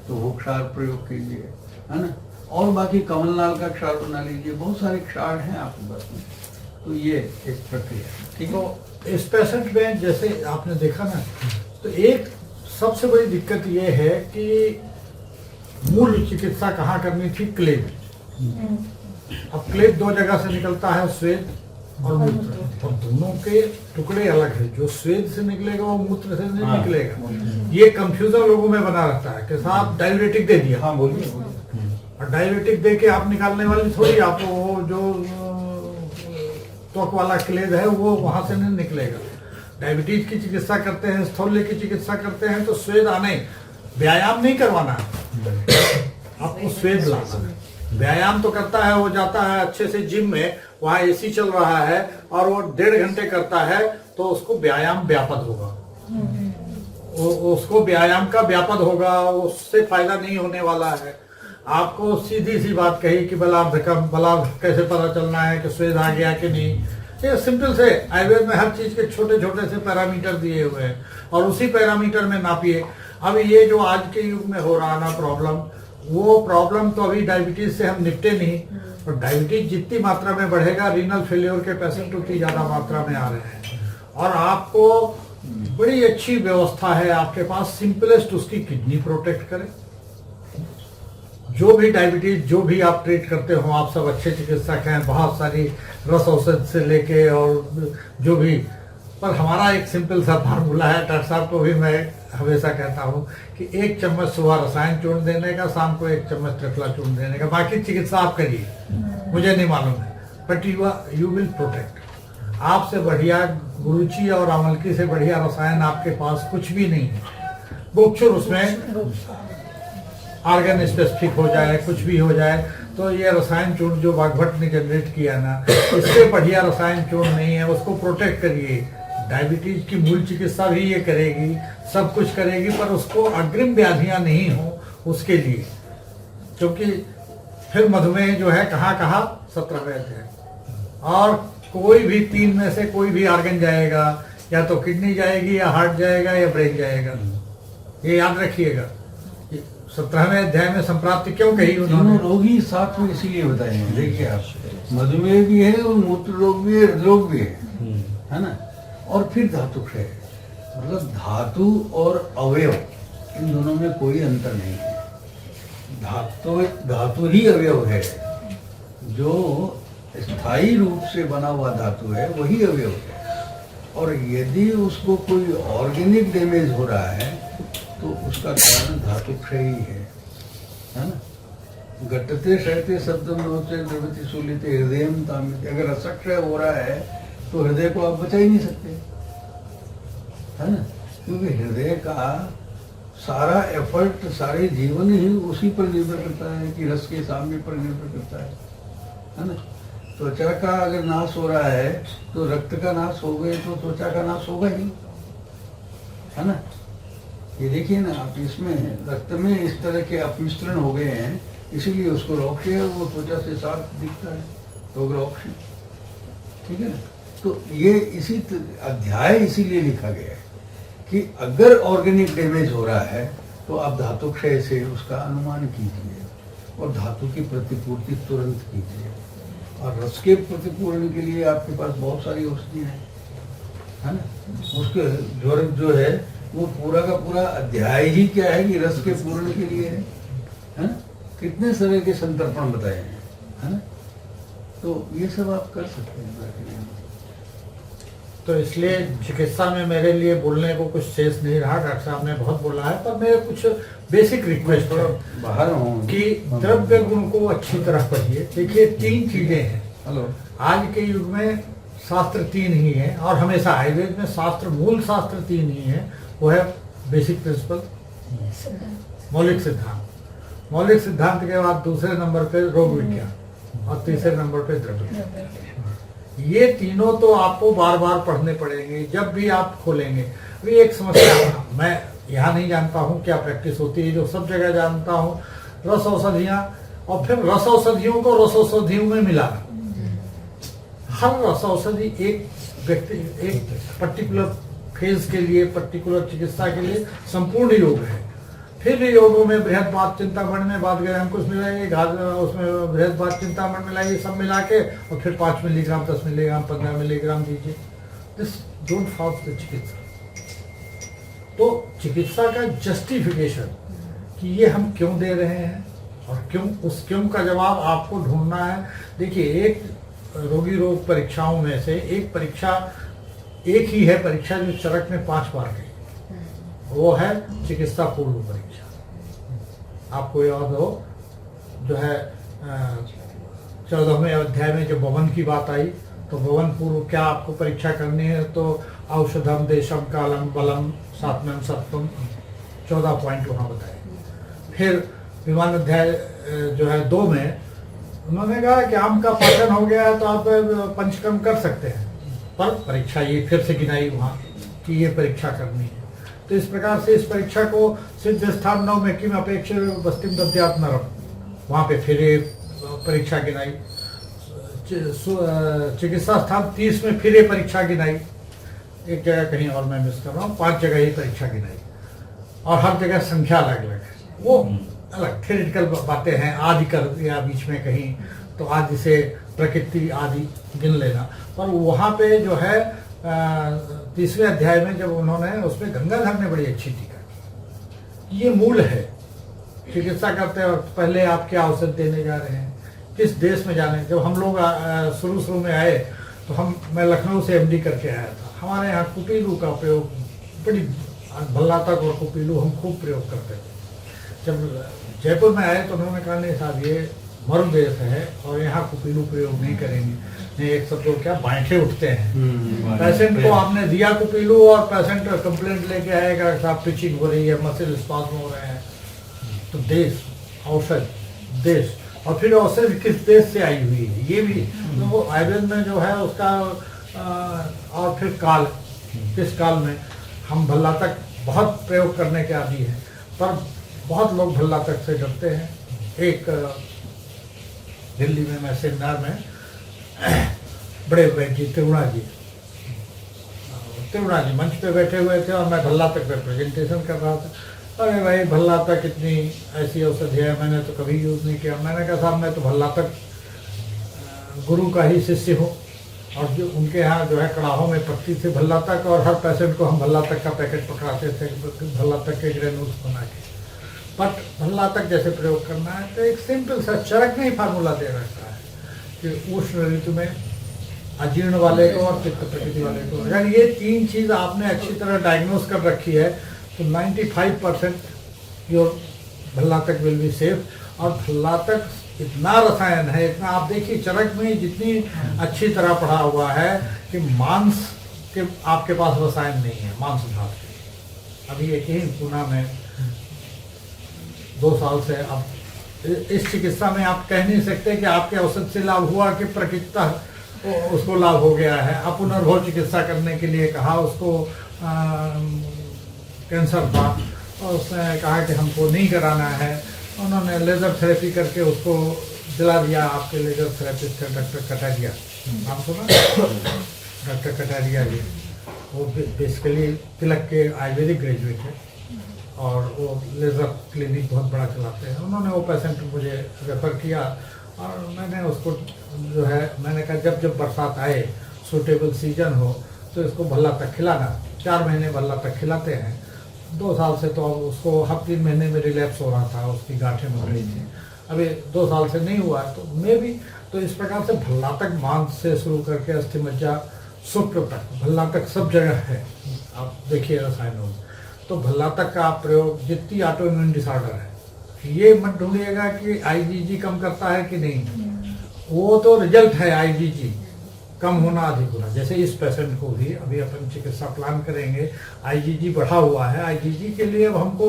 तो वो क्षार प्रयोग कीजिए, है ना। और बाकी कमलनाल का क्षार बना लीजिए, बहुत सारे क्षार हैं आपके पास में। तो ये एक प्रक्रिया है, ठीक है। तो इस पेशेंट में जैसे आपने देखा ना, तो एक सबसे बड़ी दिक्कत ये है कि मूल चिकित्सा कहाँ करनी थी, क्लेब। अब क्लेब दो जगह से निकलता है, स्वेद और मूत्र, और दोनों के टुकड़े अलग है। जो स्वेद से निकलेगा वो मूत्र से नहीं निकलेगा। ये कंफ्यूजन लोगों में बना रहता है कि साहब डायबिटिक दे दिया। हाँ बोलिए। और डायबिटिक दे के आप निकालने वाली थोड़ी, आप वो जो त्वक वाला क्लेद है वो वहां से नहीं निकलेगा। डायबिटीज की चिकित्सा करते हैं, स्थौल्य की चिकित्सा करते हैं तो स्वेद आने, व्यायाम नहीं करवाना है आपको, स्वेद लाना है। व्यायाम तो करता है, वो जाता है अच्छे से जिम में, वहाँ एसी चल रहा है और वो 1.5 घंटे करता है तो उसको व्यायाम व्यापक होगा, उसको व्यायाम का व्यापक होगा, उससे फायदा नहीं होने वाला है। आपको सीधी सी बात कही कि बलार्ध कैसे पता चलना है कि स्वेद आ गया कि नहीं। ये सिंपल से आयुर्वेद में हर चीज के छोटे छोटे से पैरामीटर दिए हुए हैं और उसी पैरामीटर में नापिए। अब ये जो आज के युग में हो रहा ना प्रॉब्लम, वो प्रॉब्लम तो अभी डायबिटीज से हम निपटे नहीं, और डायबिटीज जितनी मात्रा में बढ़ेगा, रीनल फेल्योर के पेशेंट उतनी ज्यादा मात्रा में आ रहे हैं। और आपको बड़ी अच्छी व्यवस्था है आपके पास, सिंपलेस्ट उसकी किडनी प्रोटेक्ट करे। जो भी डायबिटीज जो भी आप ट्रीट करते हो, आप सब अच्छे चिकित्सक हैं, बहुत सारी रस औषध से लेके और जो भी, पर हमारा एक सिंपल सा फार्मूला है। डॉक्टर साहब को भी मैं हमेशा कहता हूँ कि 1 चम्मच सुबह रसायन चूर्ण देने का, शाम को 1 चम्मच ट्रिफला चूर्ण देने का। बाकी चिकित्सा आप करिए, मुझे नहीं मालूम है, बट यू विल प्रोटेक्ट। आपसे बढ़िया गुरुची और अमलकी से बढ़िया रसायन आपके पास कुछ भी नहीं है। बुक्चुर उसमें ऑर्गन स्पेसिफिक हो जाए, कुछ भी हो जाए, तो ये रसायन चूर्ण जो बागभट ने जनरेट किया ना, इससे बढ़िया रसायन चूर्ण नहीं है। उसको प्रोटेक्ट करिए। डायबिटीज की मूल चिकित्सा भी ये करेगी, सब कुछ करेगी, पर उसको अग्रिम व्याधियां नहीं हो उसके लिए, क्योंकि फिर मधुमेह जो है कहाँ 17वें अध्याय, और कोई भी 3 में से कोई भी ऑर्गन जाएगा, या तो किडनी जाएगी, या हार्ट जाएगा, या ब्रेन जाएगा। ये याद रखिएगा। 17वें अध्याय में संप्राप्ति क्यों कही उन्होंने? रोगी साथ में इसीलिए बताए हैं। देखिए आप, मधुमेह भी है और मूत्र रोग भी है, हृदरोग भी है ना। और फिर धातु क्षय, मतलब धातु और अवयव, इन दोनों में कोई अंतर नहीं है। धातु ही अवयव है, जो स्थायी रूप से बना हुआ धातु है वही अवयव है। और यदि उसको कोई ऑर्गेनिक डैमेज हो रहा है तो उसका कारण धातु क्षय ही है ना। घटते सहते शब्दम लोचे द्रवति सूलिते हृदयम तामिते। अगर रसक्षय हो रहा है तो हृदय को आप बचा ही नहीं सकते, है ना, क्योंकि हृदय का सारा एफर्ट, सारे जीवन ही उसी पर निर्भर करता है कि रस के सामने पर निर्भर करता है ना। त्वचा का अगर नाश हो रहा है तो रक्त का नाश हो गए तो त्वचा का नाश होगा ही, है ना। ये देखिए ना आप, इसमें रक्त में इस तरह के अपमिश्रण हो गए हैं, इसीलिए उसको रोक्ष है, वो त्वचा से साफ दिखता है, तो रोक्ष, ठीक है ना। तो ये इसी अध्याय इसीलिए लिखा गया है कि अगर ऑर्गेनिक डैमेज हो रहा है तो आप धातु क्षय से उसका अनुमान कीजिए और धातु की प्रतिपूर्ति तुरंत कीजिए। और रस के प्रतिपूर्ण के लिए आपके पास बहुत सारी औषधियाँ हैं, है ना। उसके जो है वो पूरा का पूरा अध्याय ही क्या है कि रस के पूर्ण के लिए है ना। कितने तरह के संतर्पण बताए हैं, है ना। तो ये सब आप कर सकते हैं। तो इसलिए चिकित्सा में मेरे लिए बोलने को कुछ शेष नहीं रहा। डॉक्टर साहब ने बहुत बोला है, पर मेरे कुछ बेसिक रिक्वेस्ट है बाहर हूँ कि द्रव्य गुण को अच्छी तरह पढ़िए। देखिए 3 चीजें हैं। हेलो। आज के युग में शास्त्र 3 ही है, और हमेशा आयुर्वेद में शास्त्र, मूल शास्त्र 3 ही है। वो है बेसिक प्रिंसिपल, मौलिक सिद्धांत। मौलिक सिद्धांत के बाद दूसरे नंबर पे रोग विज्ञान, और तीसरे नंबर पे द्रव्य। ये तीनों तो आपको बार बार पढ़ने पड़ेंगे जब भी आप खोलेंगे। अभी एक समस्या मैं यहाँ नहीं जानता हूँ क्या प्रैक्टिस होती है, जो सब जगह जानता हूँ, रस औषधियाँ, और फिर रस औषधियों को रस औषधियों में मिलाना। हर रस औषधि एक व्यक्ति, एक पर्टिकुलर फेज के लिए, पर्टिकुलर चिकित्सा के लिए संपूर्ण योग है। फिर योगों में बृहद बात चिंतामणि में बात गए, हम कुछ मिलाएंगे, उसमें बृहद बात चिंतामणि मिलाइए, सब मिला के, और फिर 5 मिलीग्राम, 10 मिलीग्राम, 15 मिलीग्राम दीजिए। दिस डोंट फॉल्स द चिकित्सा। तो चिकित्सा का जस्टिफिकेशन कि ये हम क्यों दे रहे हैं और क्यों, उस क्यों का जवाब आपको ढूंढना है। देखिए, एक रोगी रोग परीक्षाओं में से एक परीक्षा, एक ही है परीक्षा जो चरक में 5 बार गई, वो है चिकित्सा पूर्व परीक्षा। आपको याद हो, जो है 14वें अध्याय में जब भवन की बात आई, तो भवन पूर्व क्या आपको परीक्षा करनी है, तो औषधम देशम कालम बलम सात्मम सत्वम, 14 पॉइंट वहाँ बताए। फिर विमान अध्याय जो है 2 में उन्होंने कहा कि आम का पाचन हो गया है तो आप पंचकर्म कर सकते हैं, पर परीक्षा ये फिर से गिनाई वहाँ कि ये परीक्षा करनी है। तो इस प्रकार से इस परीक्षा को सिद्ध स्थान 9 में किम अपेक्ष बस्तिम दद्यात् नरम, वहाँ पे फिर ये परीक्षा गिनाई। चिकित्सा स्थान 30 में फिर ये परीक्षा गिनाई। एक जगह कहीं और मैं मिस कर रहा हूँ, 5 जगह ही परीक्षा गिनाई, और हर जगह संख्या अलग अलग है। वो अलग थ्योरेटिकल बातें हैं, आदि कर या बीच में कहीं, तो आदि से प्रकृति आदि गिन लेना। पर वहाँ पे जो है 30वें अध्याय में जब उन्होंने, उसमें गंगाधर ने बड़ी अच्छी टीका की। ये मूल है चिकित्सा करते वक्त, पहले आप क्या औषध देने जा रहे हैं, किस देश में जाने। जब हम लोग शुरू में आए तो मैं लखनऊ से MD करके आया था। हमारे यहाँ कुपीलू का प्रयोग, बड़ी भल्लातक और कुपीलू हम खूब प्रयोग करते थे। जब जयपुर में आए तो उन्होंने कहा नहीं साहब, ये मरु देश है और यहाँ कुपीलू प्रयोग नहीं करेंगे। नहीं, एक सब लोग क्या बांटे उठते हैं। पेशेंट को आपने दिया कुपीलू और पेशेंट कंप्लेंट लेके आएगा साहब पिचिंग हो रही है, मसल स्पाज्म हो रहे हैं। तो देश, औषध, देश, और फिर औषध किस देश से आई हुई है, ये भी तो आयुर्वेद में जो है उसका। और फिर काल, किस काल में हम भल्लातक बहुत प्रयोग करने के आदी हैं, पर बहुत लोग भल्लातक से डरते हैं। एक दिल्ली में मैं सेमिनार में बड़े वैद्य त्रिगुणा जी मंच पे बैठे हुए थे, और मैं भल्लातक पे प्रेजेंटेशन कर रहा था। अरे भाई, भल्लातक इतनी ऐसी औषधि है, मैंने तो कभी यूज़ नहीं किया। मैंने कहा साहब, मैं तो भल्लातक गुरु का ही शिष्य हूँ, और जो उनके यहाँ जो है कड़ाहों में पत्ती थी भल्लातक, और हर पेशेंट को हम भल्लातक का पैकेट पकड़ाते थे, भल्लातक के ग्रेन्यूल्स बना के। बट भल्लातक जैसे प्रयोग करना है तो एक सिंपल सा चरक में ही फार्मूला दे रखा है कि उष्ण ऋतु में अजीर्ण वाले को और पित्त प्रकृति वाले को, अगर ये 3 चीज़ आपने अच्छी तरह डायग्नोज कर रखी है तो 95% योर भल्लातक विल बी सेफ। और भल्लातक इतना रसायन है, इतना, आप देखिए चरक में जितनी अच्छी तरह पढ़ा हुआ है कि मांस के आपके पास रसायन नहीं है, मांस धातु। अभी एक ही पुणे में 2 साल से, अब इस चिकित्सा में आप कह नहीं सकते कि आपके औषध से लाभ हुआ कि प्रकृतितः उसको लाभ हो गया है। आप पुनर्भव चिकित्सा करने के लिए कहा, उसको कैंसर था और उसने कहा कि हमको नहीं कराना है। उन्होंने लेज़र थेरेपी करके उसको दिला दिया। आपके लेज़र थेरेपिस्ट है डॉक्टर कटारिया, नाम सुना? डॉक्टर कटारिया जी, वो बेसिकली तिलक के आयुर्वेदिक ग्रेजुएट है, और वो लेज़र क्लिनिक बहुत बड़ा चलाते हैं। उन्होंने वो पेशेंट मुझे रेफ़र किया, और मैंने उसको जो है, मैंने कहा जब बरसात आए, सूटेबल सीजन हो, तो इसको भल्लातक खिलाना। 4 महीने भल्लातक खिलाते हैं। 2 साल से तो उसको हर 3 महीने में रिलैप्स हो रहा था, उसकी गांठें बन रही थी। अभी 2 साल से नहीं हुआ, तो मैं भी तो इस प्रकार से भल्लातक मांस से शुरू करके अस्थि मज्जा शुक्र तक, भल्ला तक सब जगह है। आप देखिए रसायनों में तो भल्ला तक का प्रयोग, जितनी ऑटो इम्यून डिसऑर्डर है, ये मत ढूंढिएगा कि आईजीजी कम करता है कि नहीं, वो तो रिजल्ट है आईजीजी कम होना अधिक होना। जैसे इस पेशेंट को भी अभी अपन चिकित्सा प्लान करेंगे, आईजीजी बढ़ा हुआ है, आईजीजी के लिए अब हमको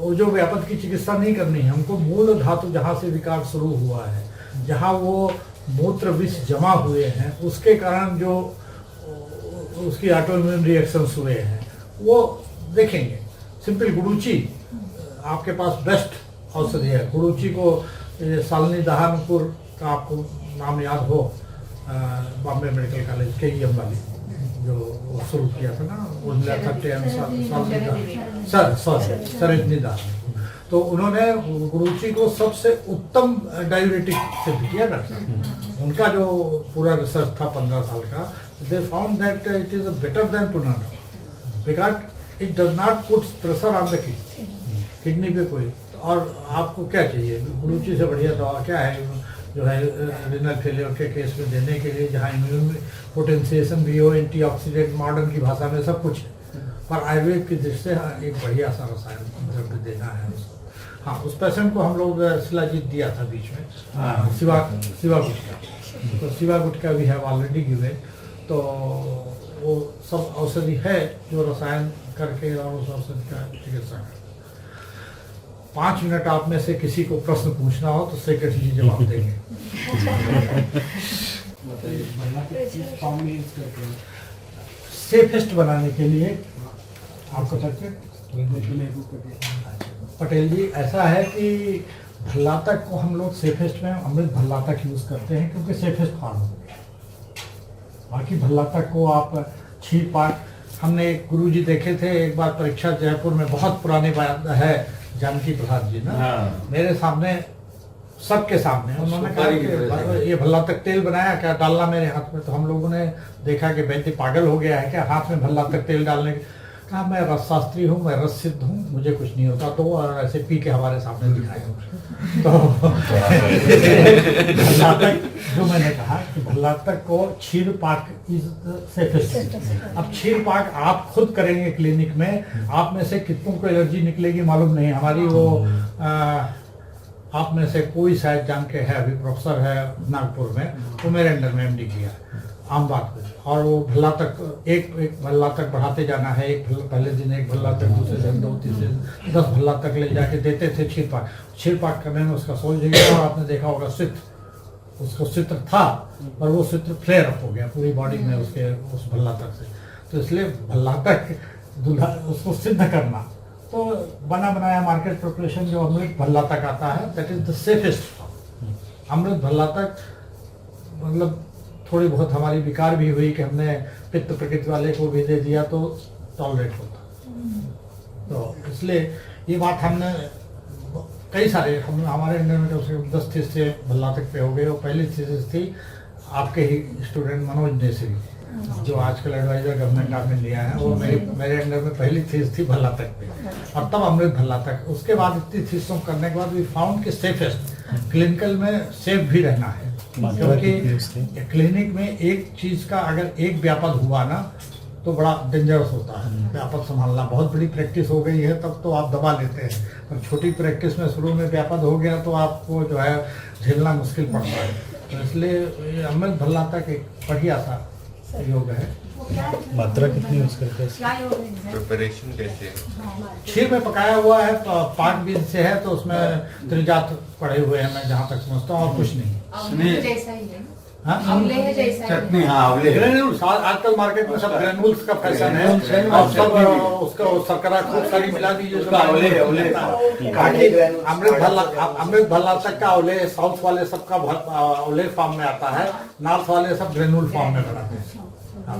वो जो व्यापक की चिकित्सा नहीं करनी है, हमको मूल धातु जहाँ से विकार शुरू हुआ है, जहाँ वो मूत्र विष जमा हुए हैं, उसके कारण जो उसकी ऑटोइम्यून रिएक्शंस हुए हैं वो देखेंगे। सिंपल गुडुची आपके पास बेस्ट औषधि है। गुडुची को सालनी दहानपुर का आपको नाम याद हो, बॉम्बे मेडिकल कॉलेज के EM वाली जो शुरू किया था ना, सरोजनी दास, तो उन्होंने गुडुची को सबसे उत्तम डायूरेटिक सिद्ध किया डॉक्टर। उनका जो पूरा रिसर्च था 15 साल का, they found that it is better than टूनाडोल because it does not put pressure on the kidney पे कोई। और आपको क्या चाहिए, गुडुची से बढ़िया दवा क्या है जो है रीनल फेलियर के केस में देने के लिए, जहाँ इम्यून पोटेंशिएशन भी हो, एंटीऑक्सीडेंट मॉडर्न की भाषा में सब कुछ है, पर आयुर्वेद की दृष्टि से एक बढ़िया सा रसायन द्रव्य देना है उसको। हाँ, उस पेशेंट को हम लोग शिलाजीत दिया था बीच में, शिवा गुटका, तो शिवा गुटका भी हैव ऑलरेडी गिवन। तो वो सब औषधि है जो रसायन करके और उस औषधि का चिकित्सा कर। 5 मिनट आप में से किसी को प्रश्न पूछना हो तो सेक्रेटरी जवाब देंगे। सेफेस्ट बनाने के लिए आपको पटेल जी, ऐसा है कि भल्ला तक को हम लोग सेफेस्ट में अमृत भल्ला तक यूज करते हैं क्योंकि सेफेस्ट फॉर्म हो गया। बाकी भल्ला तक को आप छीर पाट, हमने एक गुरुजी देखे थे एक बार परीक्षा जयपुर में, बहुत पुरानी बात है, जानकी प्रसाद जी ना, मेरे सामने, सबके सामने उन्होंने कहा कि ये भल्ला तक तेल बनाया क्या, डालना मेरे हाथ में। तो हम लोगों ने देखा कि वैद्य पागल हो गया है क्या, हाथ में भल्ला तक तेल डालने। कहा मैं रसशास्त्री हूँ, मैं रस सिद्ध हूँ, मुझे कुछ नहीं होता। तो और ऐसे पी के हमारे सामने दिखाया। तो भल्ला तक जो मैंने कहा कि भल्ला तक को क्षीर पाक इज सेफेस्ट। अब क्षीर पाक आप खुद करेंगे क्लिनिक में, आप में से कितनों को एलर्जी निकलेगी मालूम नहीं। हमारी वो आप में से कोई शायद जान के है, अभी प्रोफेसर है नागपुर में, वो मेरे अंडर में MD किया, आम बात है। और वो भल्ला तक एक भल्ला तक बढ़ाते जाना है, एक पहले दिन एक भल्ला तक, दूसरे दिन 2, तीसरे दिन 10 भल्ला तक ले जाके देते थे। क्षीर पाक करने में उसका सोच गया, और आपने देखा होगा उसको चित्र था, पर वो चित्र फ्लेयर अप हो गया पूरी बॉडी में उसके उस भल्ला तक से। तो इसलिए भल्ला तक दूल्हा उसको सिद्ध करना, तो बना बनाया मार्केट प्रिपरेशन जो अमृत भल्ला तक आता है, दैट इज द सेफेस्ट। अमृत भल्ला तक मतलब थोड़ी बहुत हमारी विकार भी हुई कि हमने पित्त प्रकृति वाले को भी दे दिया तो टॉलरेट होता। तो इसलिए ये बात हमने कई सारे हमारे अंडर में 10 थीस से भल्ला तक पे हो गए। और पहली थीसिस थी आपके ही स्टूडेंट मनोज नेसरी, जो आजकल एडवाइजर गवर्नमेंट ऑफ इंडिया है, वो मेरे अंडर में पहली थीस थी भल्ला तक पे, और तब अमृत भल्ला तक। उसके बाद इतनी थीसों करने के बाद वी फाउंड कि सेफेस्ट, क्लिनिकल में सेफ भी रहना है, क्योंकि क्लिनिक में एक चीज का अगर एक व्यापक हुआ ना तो बड़ा डेंजरस होता है। व्यापक संभालना बहुत बड़ी प्रैक्टिस हो गई है तब तो आप दबा लेते हैं, पर छोटी प्रैक्टिस में शुरू में व्यापक हो गया तो आपको जो है झेलना मुश्किल पड़ता है। तो इसलिए अमृत भल्ला तक एक बढ़िया सा योग है। मात्रा कितनी यूज करते हैं, प्रिपरेशन कैसे है? खीर में पकाया हुआ है, तो पाक बीज से है, तो उसमें त्रिजात पड़े हुए हैं, मैं जहाँ तक समझता हूँ, और कुछ नहीं। जैसा ही है, हाँ? आंवले है जैसा ही है। चटनी, हाँ आंवले। ग्रेन्यूल्स आजकल मार्केट में सब ग्रेन्यूल्स का फैशन है, और सब उसका शर्करा खूब सारी मिला दीजिए। अमृत भल्ला तक का आंवले, साउथ वाले सबका आंवले फॉर्म में आता है, नॉर्थ वाले सब ग्रेन्यूल फॉर्म में बनाते हैं।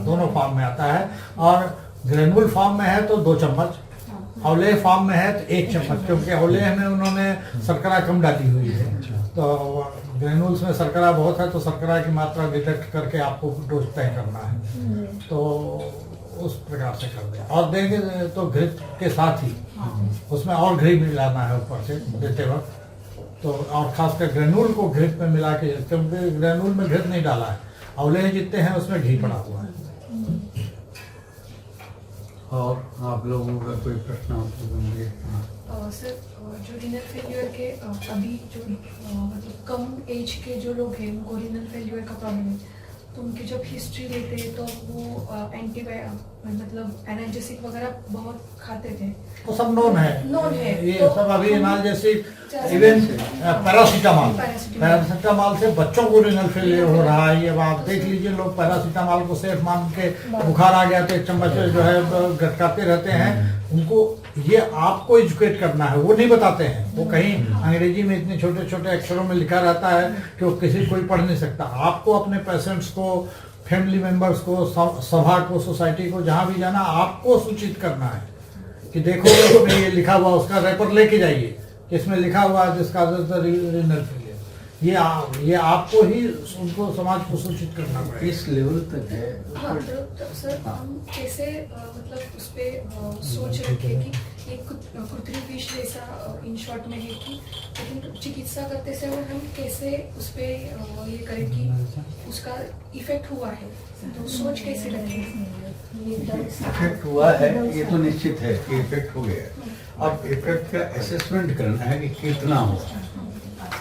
दोनों फॉर्म में आता है, और ग्रेनुल फॉर्म में है तो 2 चम्मच, आंवले फॉर्म में है तो 1 चम्मच, क्योंकि आंवले में उन्होंने शर्करा कम डाली हुई है। तो ग्रेनुल्स में शर्करा बहुत है, तो शर्करा की मात्रा डिटेक्ट करके आपको डोज तय करना है, तो उस प्रकार से कर दें। और देंगे तो घृत के साथ ही उसमें और घी मिलाना है ऊपर से देते वक्त। तो और खासकर ग्रेनुल को घृत में मिला के, क्योंकि ग्रेनुल में घृत नहीं डाला है, आंवले जितने हैं उसमें घी पड़ा हुआ है। और आप लोगों का कोई प्रश्न हो तो मुझे सर जो रीनल फेल्यूर के अभी जो मतलब कम एज के जो लोग हैं उनको रीनल फेल्यूर का प्रॉब्लम है, तो उनकी जब हिस्ट्री लेते हैं तो वो मतलब एनाल्जेसिक वगैरह बहुत खाते थे। वो सब नोन है, नोन है ये तो सब अभी एनाल्जेसिक, जैसे- इवन पैरासीटामॉल पैरासीटामॉल से बच्चों को रिनल फेलियर हो रहा है। ये आप देख लीजिए, लोग पैरासीटामॉल को सेफ मान के बुखार आ गया तो एक चम्मच जो है गटकाते रहते हैं। उनको ये आपको एजुकेट करना है, वो नहीं बताते हैं। वो कहीं अंग्रेजी में इतने छोटे छोटे अक्षरों में लिखा रहता है कि वो किसी कोई पढ़ नहीं सकता। आपको अपने पेशेंट्स को, फैमिली मेंबर्स को, सभा को, सोसाइटी को, जहाँ भी जाना आपको सूचित करना है कि देखो इसमें ये लिखा हुआ, उसका रेपर लेके जाइए, इसमें लिखा हुआ है जिसका रीनल फेलियर। ये आपको ही उनको, समाज को सूचित करना पड़ेगा। इस लेवल तक है। हाँ तो सर हम कैसे मतलब उस पर सोच रखे कि एक कृत्रिम विष जैसा इन शॉर्ट में है कि, लेकिन चिकित्सा करते समय हम कैसे उस पर ये करें कि उसका इफेक्ट हुआ है, तो सोच कैसे रखें। इफेक्ट हुआ है ये तो निश्चित है कि इफेक्ट हो गया। अब इफेक्ट का असेसमेंट करना है कि कितना हुआ।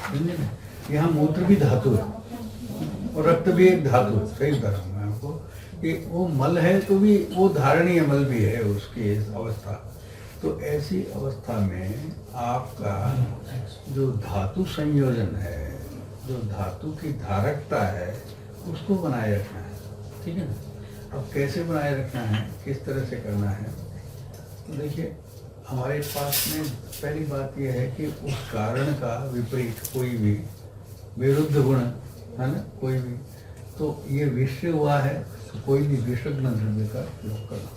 समझे ना? यहाँ मूत्र भी धातु है और रक्त भी एक धातु है। सही बता रहा हूँ मैं आपको कि वो मल है तो भी वो धारणीय मल भी है उसकी अवस्था। तो ऐसी अवस्था में आपका जो धातु संयोजन है, जो धातु की धारकता है, उसको बनाए रखना है। ठीक है ना? अब कैसे बनाए रखना है, किस तरह से करना है, तो देखिए हमारे पास में पहली बात यह है कि उस कारण का विपरीत कोई भी विरुद्ध गुण है ना, कोई भी, तो ये विष हुआ है तो कोई भी विषग्न द्रव्य का उपयोग करना।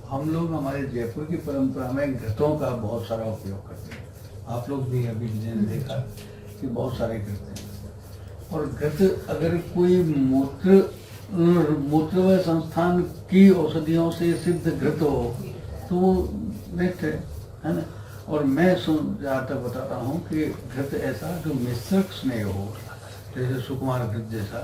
हम लोग हमारे जयपुर की परंपरा में घृतों का बहुत सारा उपयोग करते हैं। आप लोग भी अभी ने देखा कि बहुत सारे घृत हैं। और घृत अगर कोई मूत्रवय संस्थान की औषधियों से सिद्ध घृत हो तो वो बेस्ट है ना। और मैं जहाँ तक बताता हूँ कि घृत ऐसा जो मिश्रक स्नेह हो, जैसे सुकुमार घृत जैसा,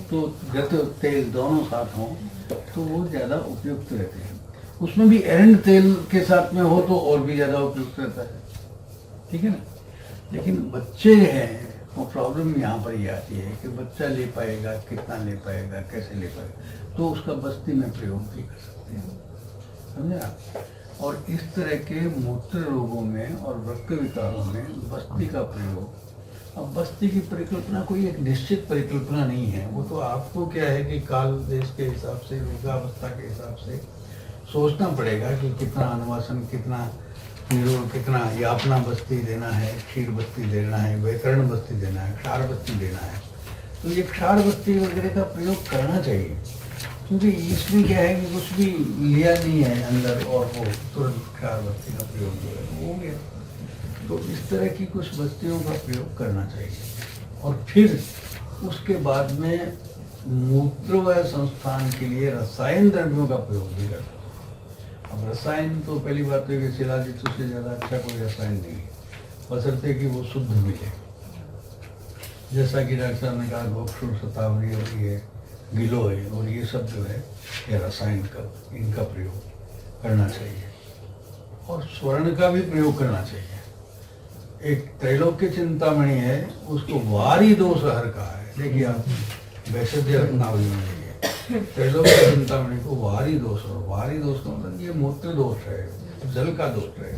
तो घृत तेल दोनों साथ हों तो वो ज़्यादा उपयुक्त रहते हैं। उसमें भी एरंड तेल के साथ में हो तो और भी ज़्यादा उपयुक्त रहता है। ठीक है ना? लेकिन बच्चे हैं, वो प्रॉब्लम यहाँ पर ही आती है कि बच्चा ले पाएगा, कितना ले पाएगा, कैसे ले पाएगा, तो उसका बस्ती में प्रयोग भी कर सकते हैं। समझे आप? और इस तरह के मूत्र रोगों में और वृक्क विकारों में बस्ती का प्रयोग, अब बस्ती की परिकल्पना कोई एक निश्चित परिकल्पना नहीं है। वो तो आपको क्या है कि काल देश के हिसाब से, रोगावस्था के हिसाब से सोचना पड़ेगा कि कितना अनुवासन, कितना निरोध, कितना यापना बस्ती देना है, क्षीर बस्ती देना है, वैतरण बस्ती देना है, क्षार बस्ती देना है। तो ये क्षार बस्ती वगैरह का प्रयोग करना चाहिए, क्योंकि इसमें क्या है कि कुछ भी लिया नहीं है अंदर और वो तुरंत क्षार बस्ती का प्रयोग जो है वो हो गया। तो इस तरह की कुछ बस्तियों का प्रयोग करना चाहिए। और फिर उसके बाद में मूत्रवय संस्थान के लिए रसायन द्रव्यों का प्रयोग भी करना। अब रसायन तो पहली बात है कि शिलाजित से ज़्यादा अच्छा कोई रसायन नहीं है, बशर्ते कि वो शुद्ध मिले। जैसा कि डॉक्टर साहब ने कहा, गोक्षुर, शतावरी और ये गिलोय और ये सब जो है ये रसायन का, इनका प्रयोग करना चाहिए। और स्वर्ण का भी प्रयोग करना चाहिए। एक त्रैलोक्य चिंतामणि है, उसको वारी दोष हर कहा है। देखिए आप वैशद्य रत्नावली में देखिए, त्रैलोक्य चिंतामणि को वारी दोष, और वारी दोष का मतलब ये मूत्र दोष है, जल का दोष है।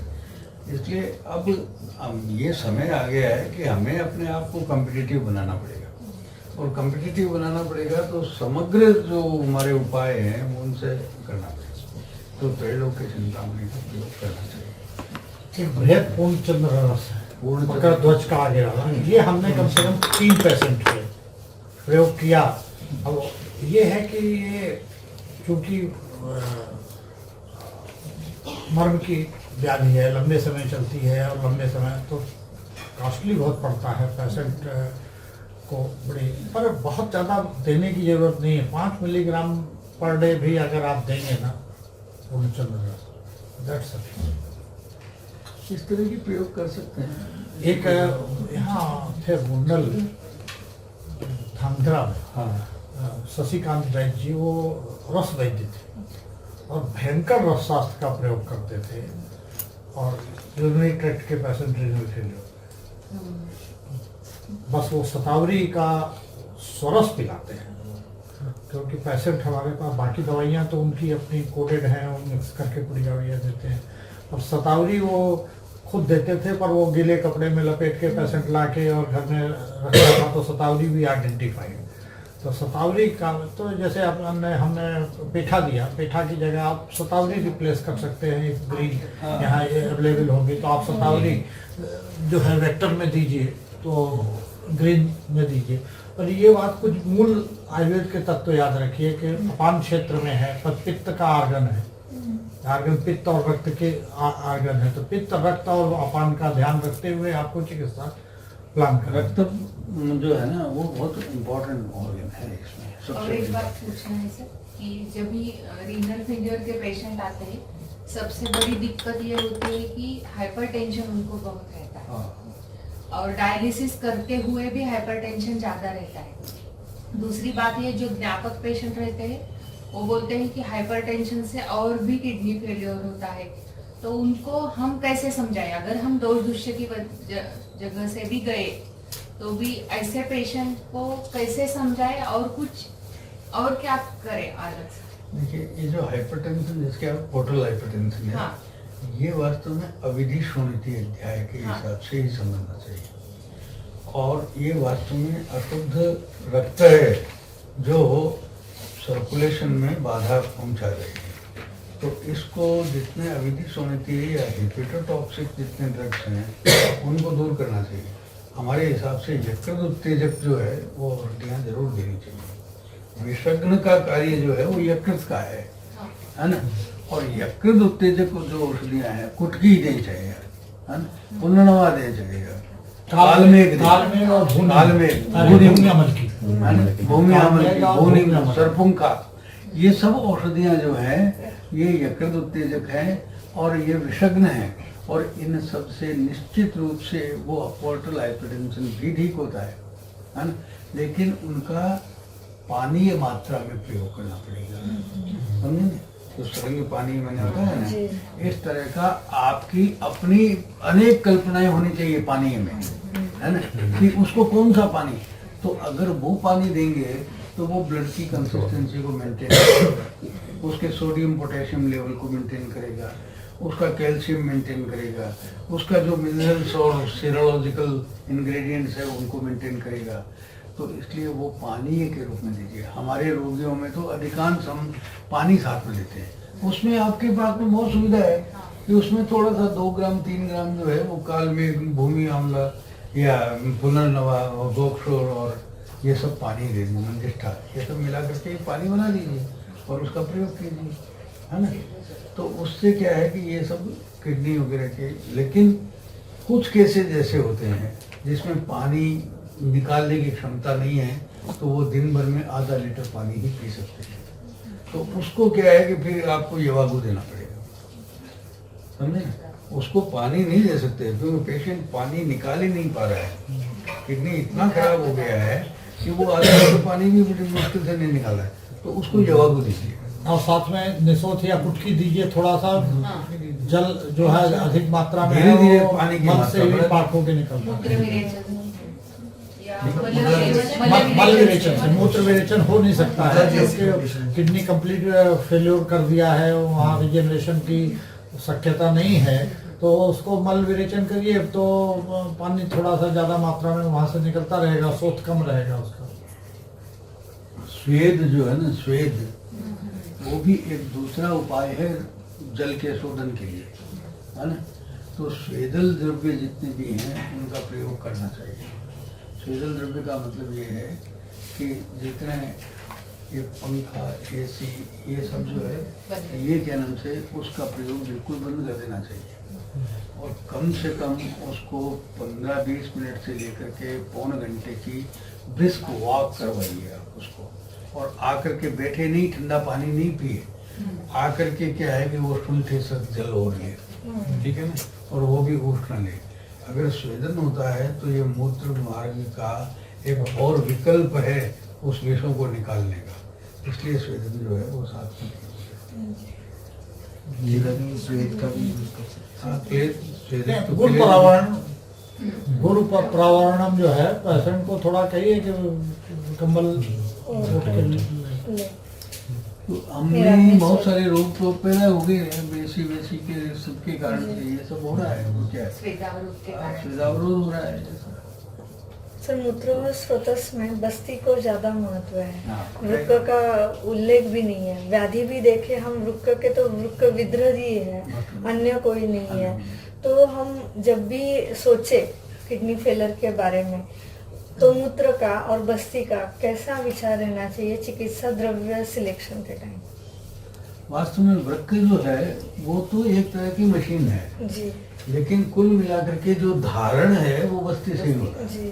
इसलिए अब ये समय आ गया है कि हमें अपने आप को कॉम्पिटिटिव बनाना पड़ेगा, और कॉम्पिटिटिव बनाना पड़ेगा तो समग्र जो हमारे उपाय हैं उनसे करना पड़ेगा। तो त्रैलोक्य चिंतामणि का प्रयोग करना चाहिए। एक बृहद पूर्णचंद्र रस है, मकर ध्वज का आगे रहा, ये हमने कम से कम 3 पेशेंट के प्रयोग किया। अब ये है कि ये चूँकि मर्म की व्याधि है, लंबे समय चलती है, और लंबे समय तो कॉस्टली बहुत पड़ता है पेशेंट को बड़ी, पर बहुत ज़्यादा देने की ज़रूरत नहीं है। 5 मिलीग्राम पर डे भी अगर आप देंगे ना पूर्णचंद्र रस, दैट्स इस तरह की प्रयोग कर सकते हैं। एक यहाँ थे मुंडल आंध्रा में हाँ शशिकांत वैद्य जी, वो रस वैद्य थे और भयंकर रस शास्त्र का प्रयोग करते थे और यूरिनरी ट्रैक्ट के पेशेंट रिनल फेलियर, बस वो शतावरी का स्वरस पिलाते हैं, क्योंकि पेशेंट हमारे पास बाकी दवाइयाँ तो उनकी अपनी कोडेड हैं, वो मिक्स करके पूरी दवाइयाँ देते हैं, और शतावरी वो खुद देते थे, पर वो गीले कपड़े में लपेट के पेशेंट ला के और घर में रखा था, तो शतावरी भी आइडेंटिफाइड। तो शतावरी का तो जैसे हमने पेठा दिया, पेठा की जगह आप शतावरी रिप्लेस कर सकते हैं, इस ग्रीन यहाँ अवेलेबल होगी तो आप शतावरी जो है वेक्टर में दीजिए, तो ग्रीन में दीजिए। पर ये बात कुछ मूल आयुर्वेद के तत्व याद रखिए कि अपान क्षेत्र में है, पर पित्त का आर्गन है, आर्गन पित्त और रक्त के आर्गन है, तो पित्त रक्त और अपान का ध्यान रखते हुए आपको चिकित्सा प्लान करना। रक्त जो है ना वो बहुत इम्पोर्टेंट ऑर्गन है इसमें। और सबसे एक बड़ी बात बात पूछना है सर कि जब भी रीनल फेलियर के पेशेंट आते हैं, सबसे बड़ी दिक्कत ये होती है कि हाइपरटेंशन उनको बहुत रहता है, हाँ, और डायलिसिस करते हुए भी हाइपरटेंशन ज्यादा रहता है। दूसरी बात ये, जो ज्ञापक पेशेंट रहते हैं वो बोलते हैं कि हाइपरटेंशन से और भी किडनी फेलियर होता है, तो उनको हम कैसे समझाएं? अगर हम दोष दुष्य की जगह से भी गए तो भी ऐसे पेशेंट को कैसे समझाएं और कुछ और क्या करें अलग से? देखिए ये जो हाइपरटेंशन जिसके आप पोर्टल हाइपरटेंशन है, हाँ। ये वास्तव में अविधि शोणिति अध्याय के हाँ। हिसाब से ही समझना चाहिए, और ये वास्तव में अशुद्ध रक्त है जो सर्कुलेशन में बाधा पहुंचा रही है। तो इसको जितने अविधि शोणिति या हेपेटोटॉक्सिक जितने ड्रग्स हैं उनको दूर करना चाहिए। हमारे हिसाब से यकृत उत्तेजक जो है वो औषधियाँ जरूर देनी चाहिए। विषग्न का कार्य जो है वो यकृत का है ना, और यकृत उत्तेजक जो औषधियाँ हैं कुटकी देनी चाहिए, है ना, पुनर्नवा देना चाहिए, कालमेघ और भूमि अमल सरपुंखा, ये सब औषधियाँ जो है ये यकृत उत्तेजक हैं और ये विषग्न हैं, और इन सब से निश्चित रूप से वो पोर्टल हाइपरटेंशन भी ठीक होता है ना, लेकिन उनका पानीय मात्रा में प्रयोग करना पड़ेगा, समझे? तो सुरंग पानी मैंने बताया ना, इस तरह का आपकी अपनी अनेक कल्पनाएं होनी चाहिए पानी में, है ना, कि उसको कौन सा पानी, तो अगर वो पानी देंगे तो वो ब्लड की कंसिस्टेंसी को मेंटेन करेगा, उसके सोडियम पोटेशियम लेवल को मेंटेन करेगा, उसका कैल्शियम मेंटेन करेगा, उसका जो मिनरल्स और सीरोलॉजिकल इंग्रेडिएंट्स है उनको मेंटेन करेगा। तो इसलिए वो पानी के रूप में दीजिए। हमारे रोगियों में तो अधिकांश हम पानी साथ में लेते हैं, उसमें आपके पास में बहुत सुविधा है कि उसमें थोड़ा सा 2 ग्राम 3 ग्राम जो है वो कालमेघ, भूमि आंवला या पुनर्नवा और गोक्षोर और ये सब पानी दे दीजिए, मंजिष्ठा, ये सब मिला करके पानी बना दीजिए और उसका प्रयोग कीजिए, है ना। तो उससे क्या है कि ये सब किडनी वगैरह के, लेकिन कुछ केसेस ऐसे होते हैं जिसमें पानी निकालने की क्षमता नहीं है, तो वो दिन भर में आधा लीटर पानी ही पी सकते हैं, तो उसको क्या है कि फिर आपको यवागु देना पड़ेगा, समझे ना। उसको पानी नहीं दे सकते क्योंकि पेशेंट पानी निकाल ही नहीं पा रहा है, किडनी इतना खराब हो गया है कि वो आधा लीटर पानी भी बड़ी मुश्किल से नहीं निकाला है, तो उसको यवागु दीजिए और साथ में निसोथ या कुटकी दीजिए, थोड़ा सा जल जो है अधिक मात्रा में धीरे धीरे पानी की मन मात्रा से भी बढ़े। पाक होके निकलता मूत्र है। विरेचन या मल विरेचन से मूत्र विरेचन हो नहीं सकता है, क्योंकि किडनी कंप्लीट फेल्योर कर दिया है, वहाँ रिजेनरेशन की शक्यता नहीं है, तो उसको मल विरेचन करिए तो पानी थोड़ा सा ज्यादा मात्रा में वहाँ से निकलता रहेगा, शोथ कम रहेगा उसका। स्वेद जो है ना, स्वेद वो भी एक दूसरा उपाय है जल के शोधन के लिए, है ना। तो स्वेदल द्रव्य जितने भी हैं उनका प्रयोग करना चाहिए। स्वेदल द्रव्य का मतलब ये है कि जितने ये पंखा, एसी, ये सब जो है ये क्या नाम से उसका प्रयोग बिल्कुल बंद कर देना चाहिए, और कम से कम उसको 15-20 मिनट से लेकर के पौन घंटे की ब्रिस्क वॉक करवाइए आप उसको, और आकर के बैठे नहीं, ठंडा पानी नहीं पिए, आकर के क्या है कि वो ठंडे से जल हो रही है, ठीक है ना, और वो भी उष्ण ले। अगर स्वेदन होता है तो ये मूत्र मार्ग का एक और विकल्प है उस विषयों को निकालने का, इसलिए स्वेदन जो है वो साथ में श्वेत का भी यूज कर सकते स्वेदन तो गुरु परावरण, गुरु प्रावरणम जो है, पेशेंट को थोड़ा कहिए कि कंबल उठ के ले। तो हमने बहुत सारे रोग तो पैदा हो गए हैं, बेसी के सबके कारण से ये सब हो रहा है। वो क्या है, स्वेदावरोध के कारण। स्वेदावरोध हो रहा है। सर मूत्र स्रोतस में बस्ती को ज्यादा महत्व है, हाँ। वृक्क का उल्लेख भी नहीं है। व्याधि भी देखे हम वृक्क के तो वृक्क विद्रह ही है, अन्य कोई नहीं है। तो हम जब भी सोचे किडनी फेलर के बारे में तो मूत्र का और बस्ती का कैसा विचार रहना चाहिए चिकित्सा द्रव्य सिलेक्शन के टाइम? वास्तव में वृक्क जो है वो तो एक तरह की मशीन है, जी लेकिन कुल मिलाकर के जो धारण है वो बस्ती से ही होता है। जी।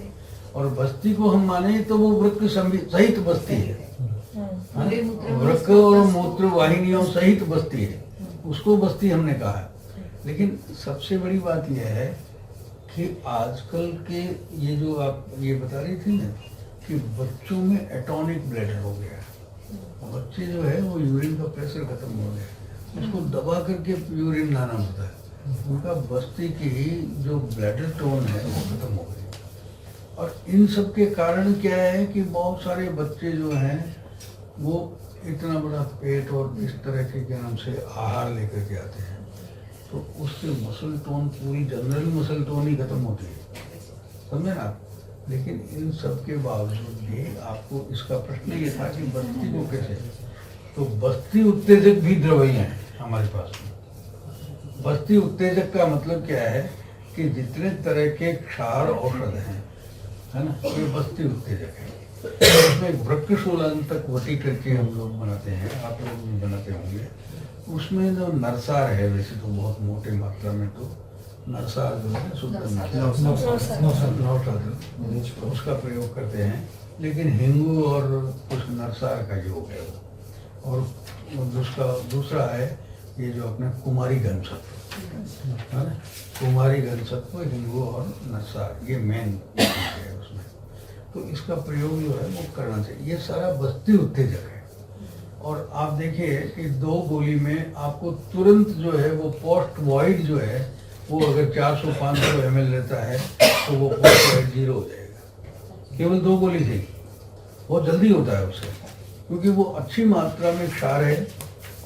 और बस्ती को हम माने तो वो वृक्क सहित बस्ती है, हाँ? वृक्क और मूत्र वाहिनियों सहित बस्ती है, उसको बस्ती हमने कहा है। लेकिन सबसे बड़ी बात यह है कि आजकल के ये जो आप ये बता रही थी ना कि बच्चों में एटॉनिक ब्लैडर हो गया, बच्चे जो है वो यूरिन का प्रेशर खत्म हो गया, उसको दबा करके यूरिन लाना होता है, उनका बस्ती की जो ब्लैडर टोन है वो खत्म हो गई। और इन सब के कारण क्या है कि बहुत सारे बच्चे जो हैं वो इतना बड़ा पेट और इस तरह के क्या नाम से आहार लेकर के आते हैं, तो उससे मसल टोन, पूरी जनरल मसल टोन ही खत्म होती है, समझे ना। लेकिन इन सब के बावजूद भी आपको इसका प्रश्न ये था कि बस्ती को कैसे, तो बस्ती उत्तेजक भी दवाइयाँ हैं हमारे पास में। बस्ती उत्तेजक का मतलब क्या है कि जितने तरह के क्षार औषध हैं, है ना, ये बस्ती उत्तेजक है। उसमें वृक्षशूलांतक वटी करके हम लोग बनाते हैं, आप लोग भी बनाते होंगे। उसमें जो नरसार है, वैसे तो बहुत मोटे मात्रा में तो नरसार जो है शुद्ध नौशाद उसका प्रयोग करते हैं, लेकिन हिंगू और कुछ नरसार का योग है वो। और उसका दूसरा है ये जो अपने कुमारी घन सत्व है ना, कुमारी घन सत्व, हिंगू और नरसार, ये मेन है उसमें। तो इसका प्रयोग जो है वो करना चाहिए, ये सारा बस्ती उत्तेजक है। और आप देखिए कि 2 गोली में आपको तुरंत जो है वो पोस्ट वॉइड जो है वो अगर 400-500 ml लेता है तो वो पोस्ट वॉइड 0 हो जाएगा, केवल 2 गोली से ही बहुत जल्दी होता है उससे, क्योंकि वो अच्छी मात्रा में क्षार है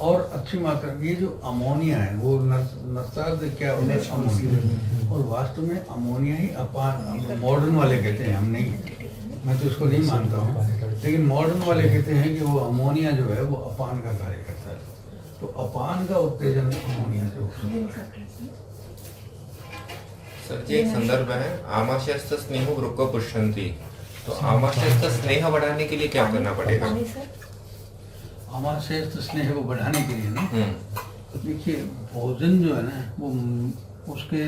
और अच्छी मात्रा, ये जो अमोनिया है वो नरसार क्या होता है, अमोनिया। और वास्तव में अमोनिया ही अपान, मॉडर्न वाले कहते हैं, हम नहीं, मैं तो इसको नहीं मानता हूँ, लेकिन मॉडर्न वाले कहते हैं कि वो अमोनिया जो है वो अपान का कार्य करता है। तो अपान का उत्तेजन अमोनिया से होता है। सर जी एक संदर्भ है, आमाशयस्थ स्नेह वृक्क पुष्यन्ति, तो आमाशयस्थ स्नेह बढ़ाने के लिए क्या करना पड़ेगा? पानी सर? आमाशयस्थ स्नेह को बढ़ाने के लिए ना, देखिए भोजन जो है ना वो उसके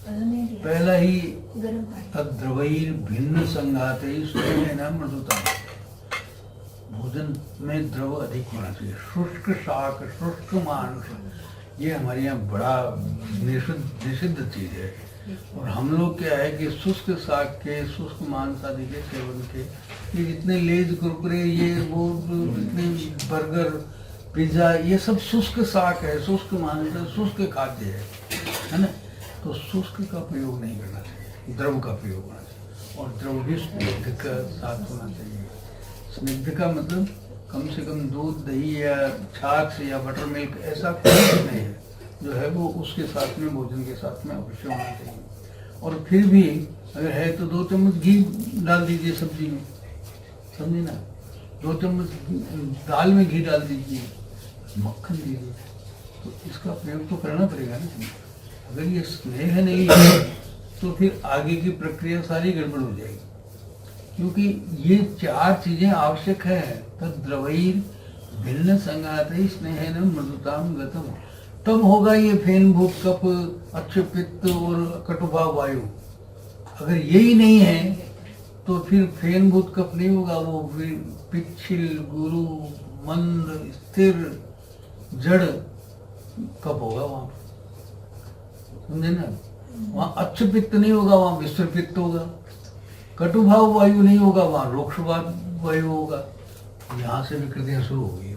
पहला ही गर्म पानी। तद्रवैर भिन्न संघात स्नेह मृदुता, भोजन में द्रव अधिक होना चाहिए। शुष्क शाक, शुष्क मांस, ये हमारे यहाँ बड़ा निषिद्ध चीज है। और हम लोग क्या है कि शुष्क शाक के, शुष्क मांस आदि के सेवन के, ये जितने लेज कुरकुरे, ये वो जितने बर्गर, पिज्जा, ये सब शुष्क शाक है, शुष्क मांस है, शुष्क खाद्य है ना। तो शुष्क का प्रयोग नहीं करना चाहिए, द्रव का प्रयोग होना चाहिए। और द्रव भी स्निग्ध का साथ होना चाहिए। स्निग्ध का मतलब कम से कम दूध, दही या छाछ या बटर मिल्क, ऐसा कुछ नहीं है जो है वो उसके साथ में, भोजन के साथ में अवश्य होना चाहिए। और फिर भी अगर है तो 2 चम्मच घी डाल दीजिए सब्जी में, समझे ना, 2 चम्मच दाल में घी डाल दीजिए, मक्खन दीजिए, तो इसका प्रयोग तो करना पड़ेगा ना। अगर ये स्नेह नहीं है तो फिर आगे की प्रक्रिया सारी गड़बड़ हो जाएगी, क्योंकि ये 4 चीजें आवश्यक है। तद्रवैर भिन्न संघात स्नेह मृदुताम गतम, तब होगा ये फेन भूत कफ, अच्छे पित्त और कटुभाव वायु। अगर यही नहीं है तो फिर फेन भूत कफ नहीं होगा, वो पिछिल, गुरु, मंद, स्थिर, जड़ कफ होगा वहां, समझे ना। वहां अच्छ पित्त नहीं होगा, वहां विस्तर पित्त होगा। कटुभाव वायु नहीं होगा, वहां रोक्षवाद वायु होगा, यहाँ से विकृतियाँ शुरू हो गई।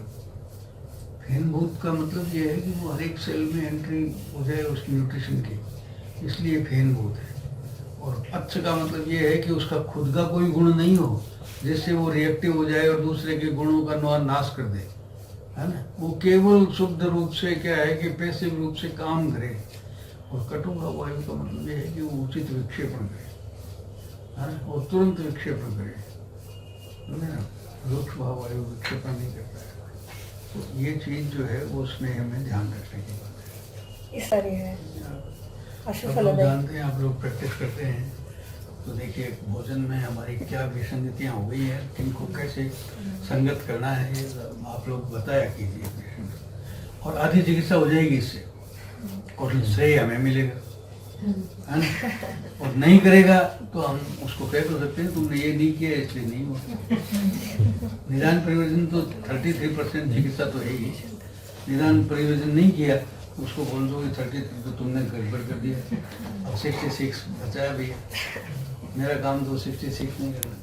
फीनभूत का मतलब ये है कि वो हर एक सेल में एंट्री हो जाए उसकी न्यूट्रिशन की, इसलिए फीनभूत है। और अच्छ का मतलब ये है कि उसका खुद का कोई गुण नहीं हो जिससे वो रिएक्टिव हो जाए और दूसरे के गुणों का नाश कर दे, है ना। वो केवल शुद्ध रूप से क्या है कि पैसिव रूप से काम करे। और कटु का वायु का मतलब ये है कि वो उचित विक्षेपण करे, है ना, और तुरंत विक्षेपण करे, है ना। रुक्ष भाव वायु विक्षेपण नहीं करता है। तो ये चीज जो है वो स्नेह में ध्यान रखने की बात है। इस सारी है आशु सब लोग फलदायी। जानते हैं, आप लोग प्रैक्टिस करते हैं, तो देखिए भोजन में हमारी क्या विसंगतियाँ हो गई है, किनको कैसे संगत करना है, ये आप लोग बताया कीजिए। और आधी चिकित्सा हो जाएगी इससे, और श्रेय हमें मिलेगा, है ना। और नहीं करेगा तो हम उसको कह तो सकते हैं तुमने ये नहीं किया इसलिए नहीं हुआ। निदान परिवर्जन तो 33% चिकित्सा तो है ही। निदान परिवर्जन नहीं किया उसको बोल दो कि 33 तो तुमने गड़बड़ कर दिया, अब 66 बचाया भैया। मेरा काम तो 66 नहीं करना।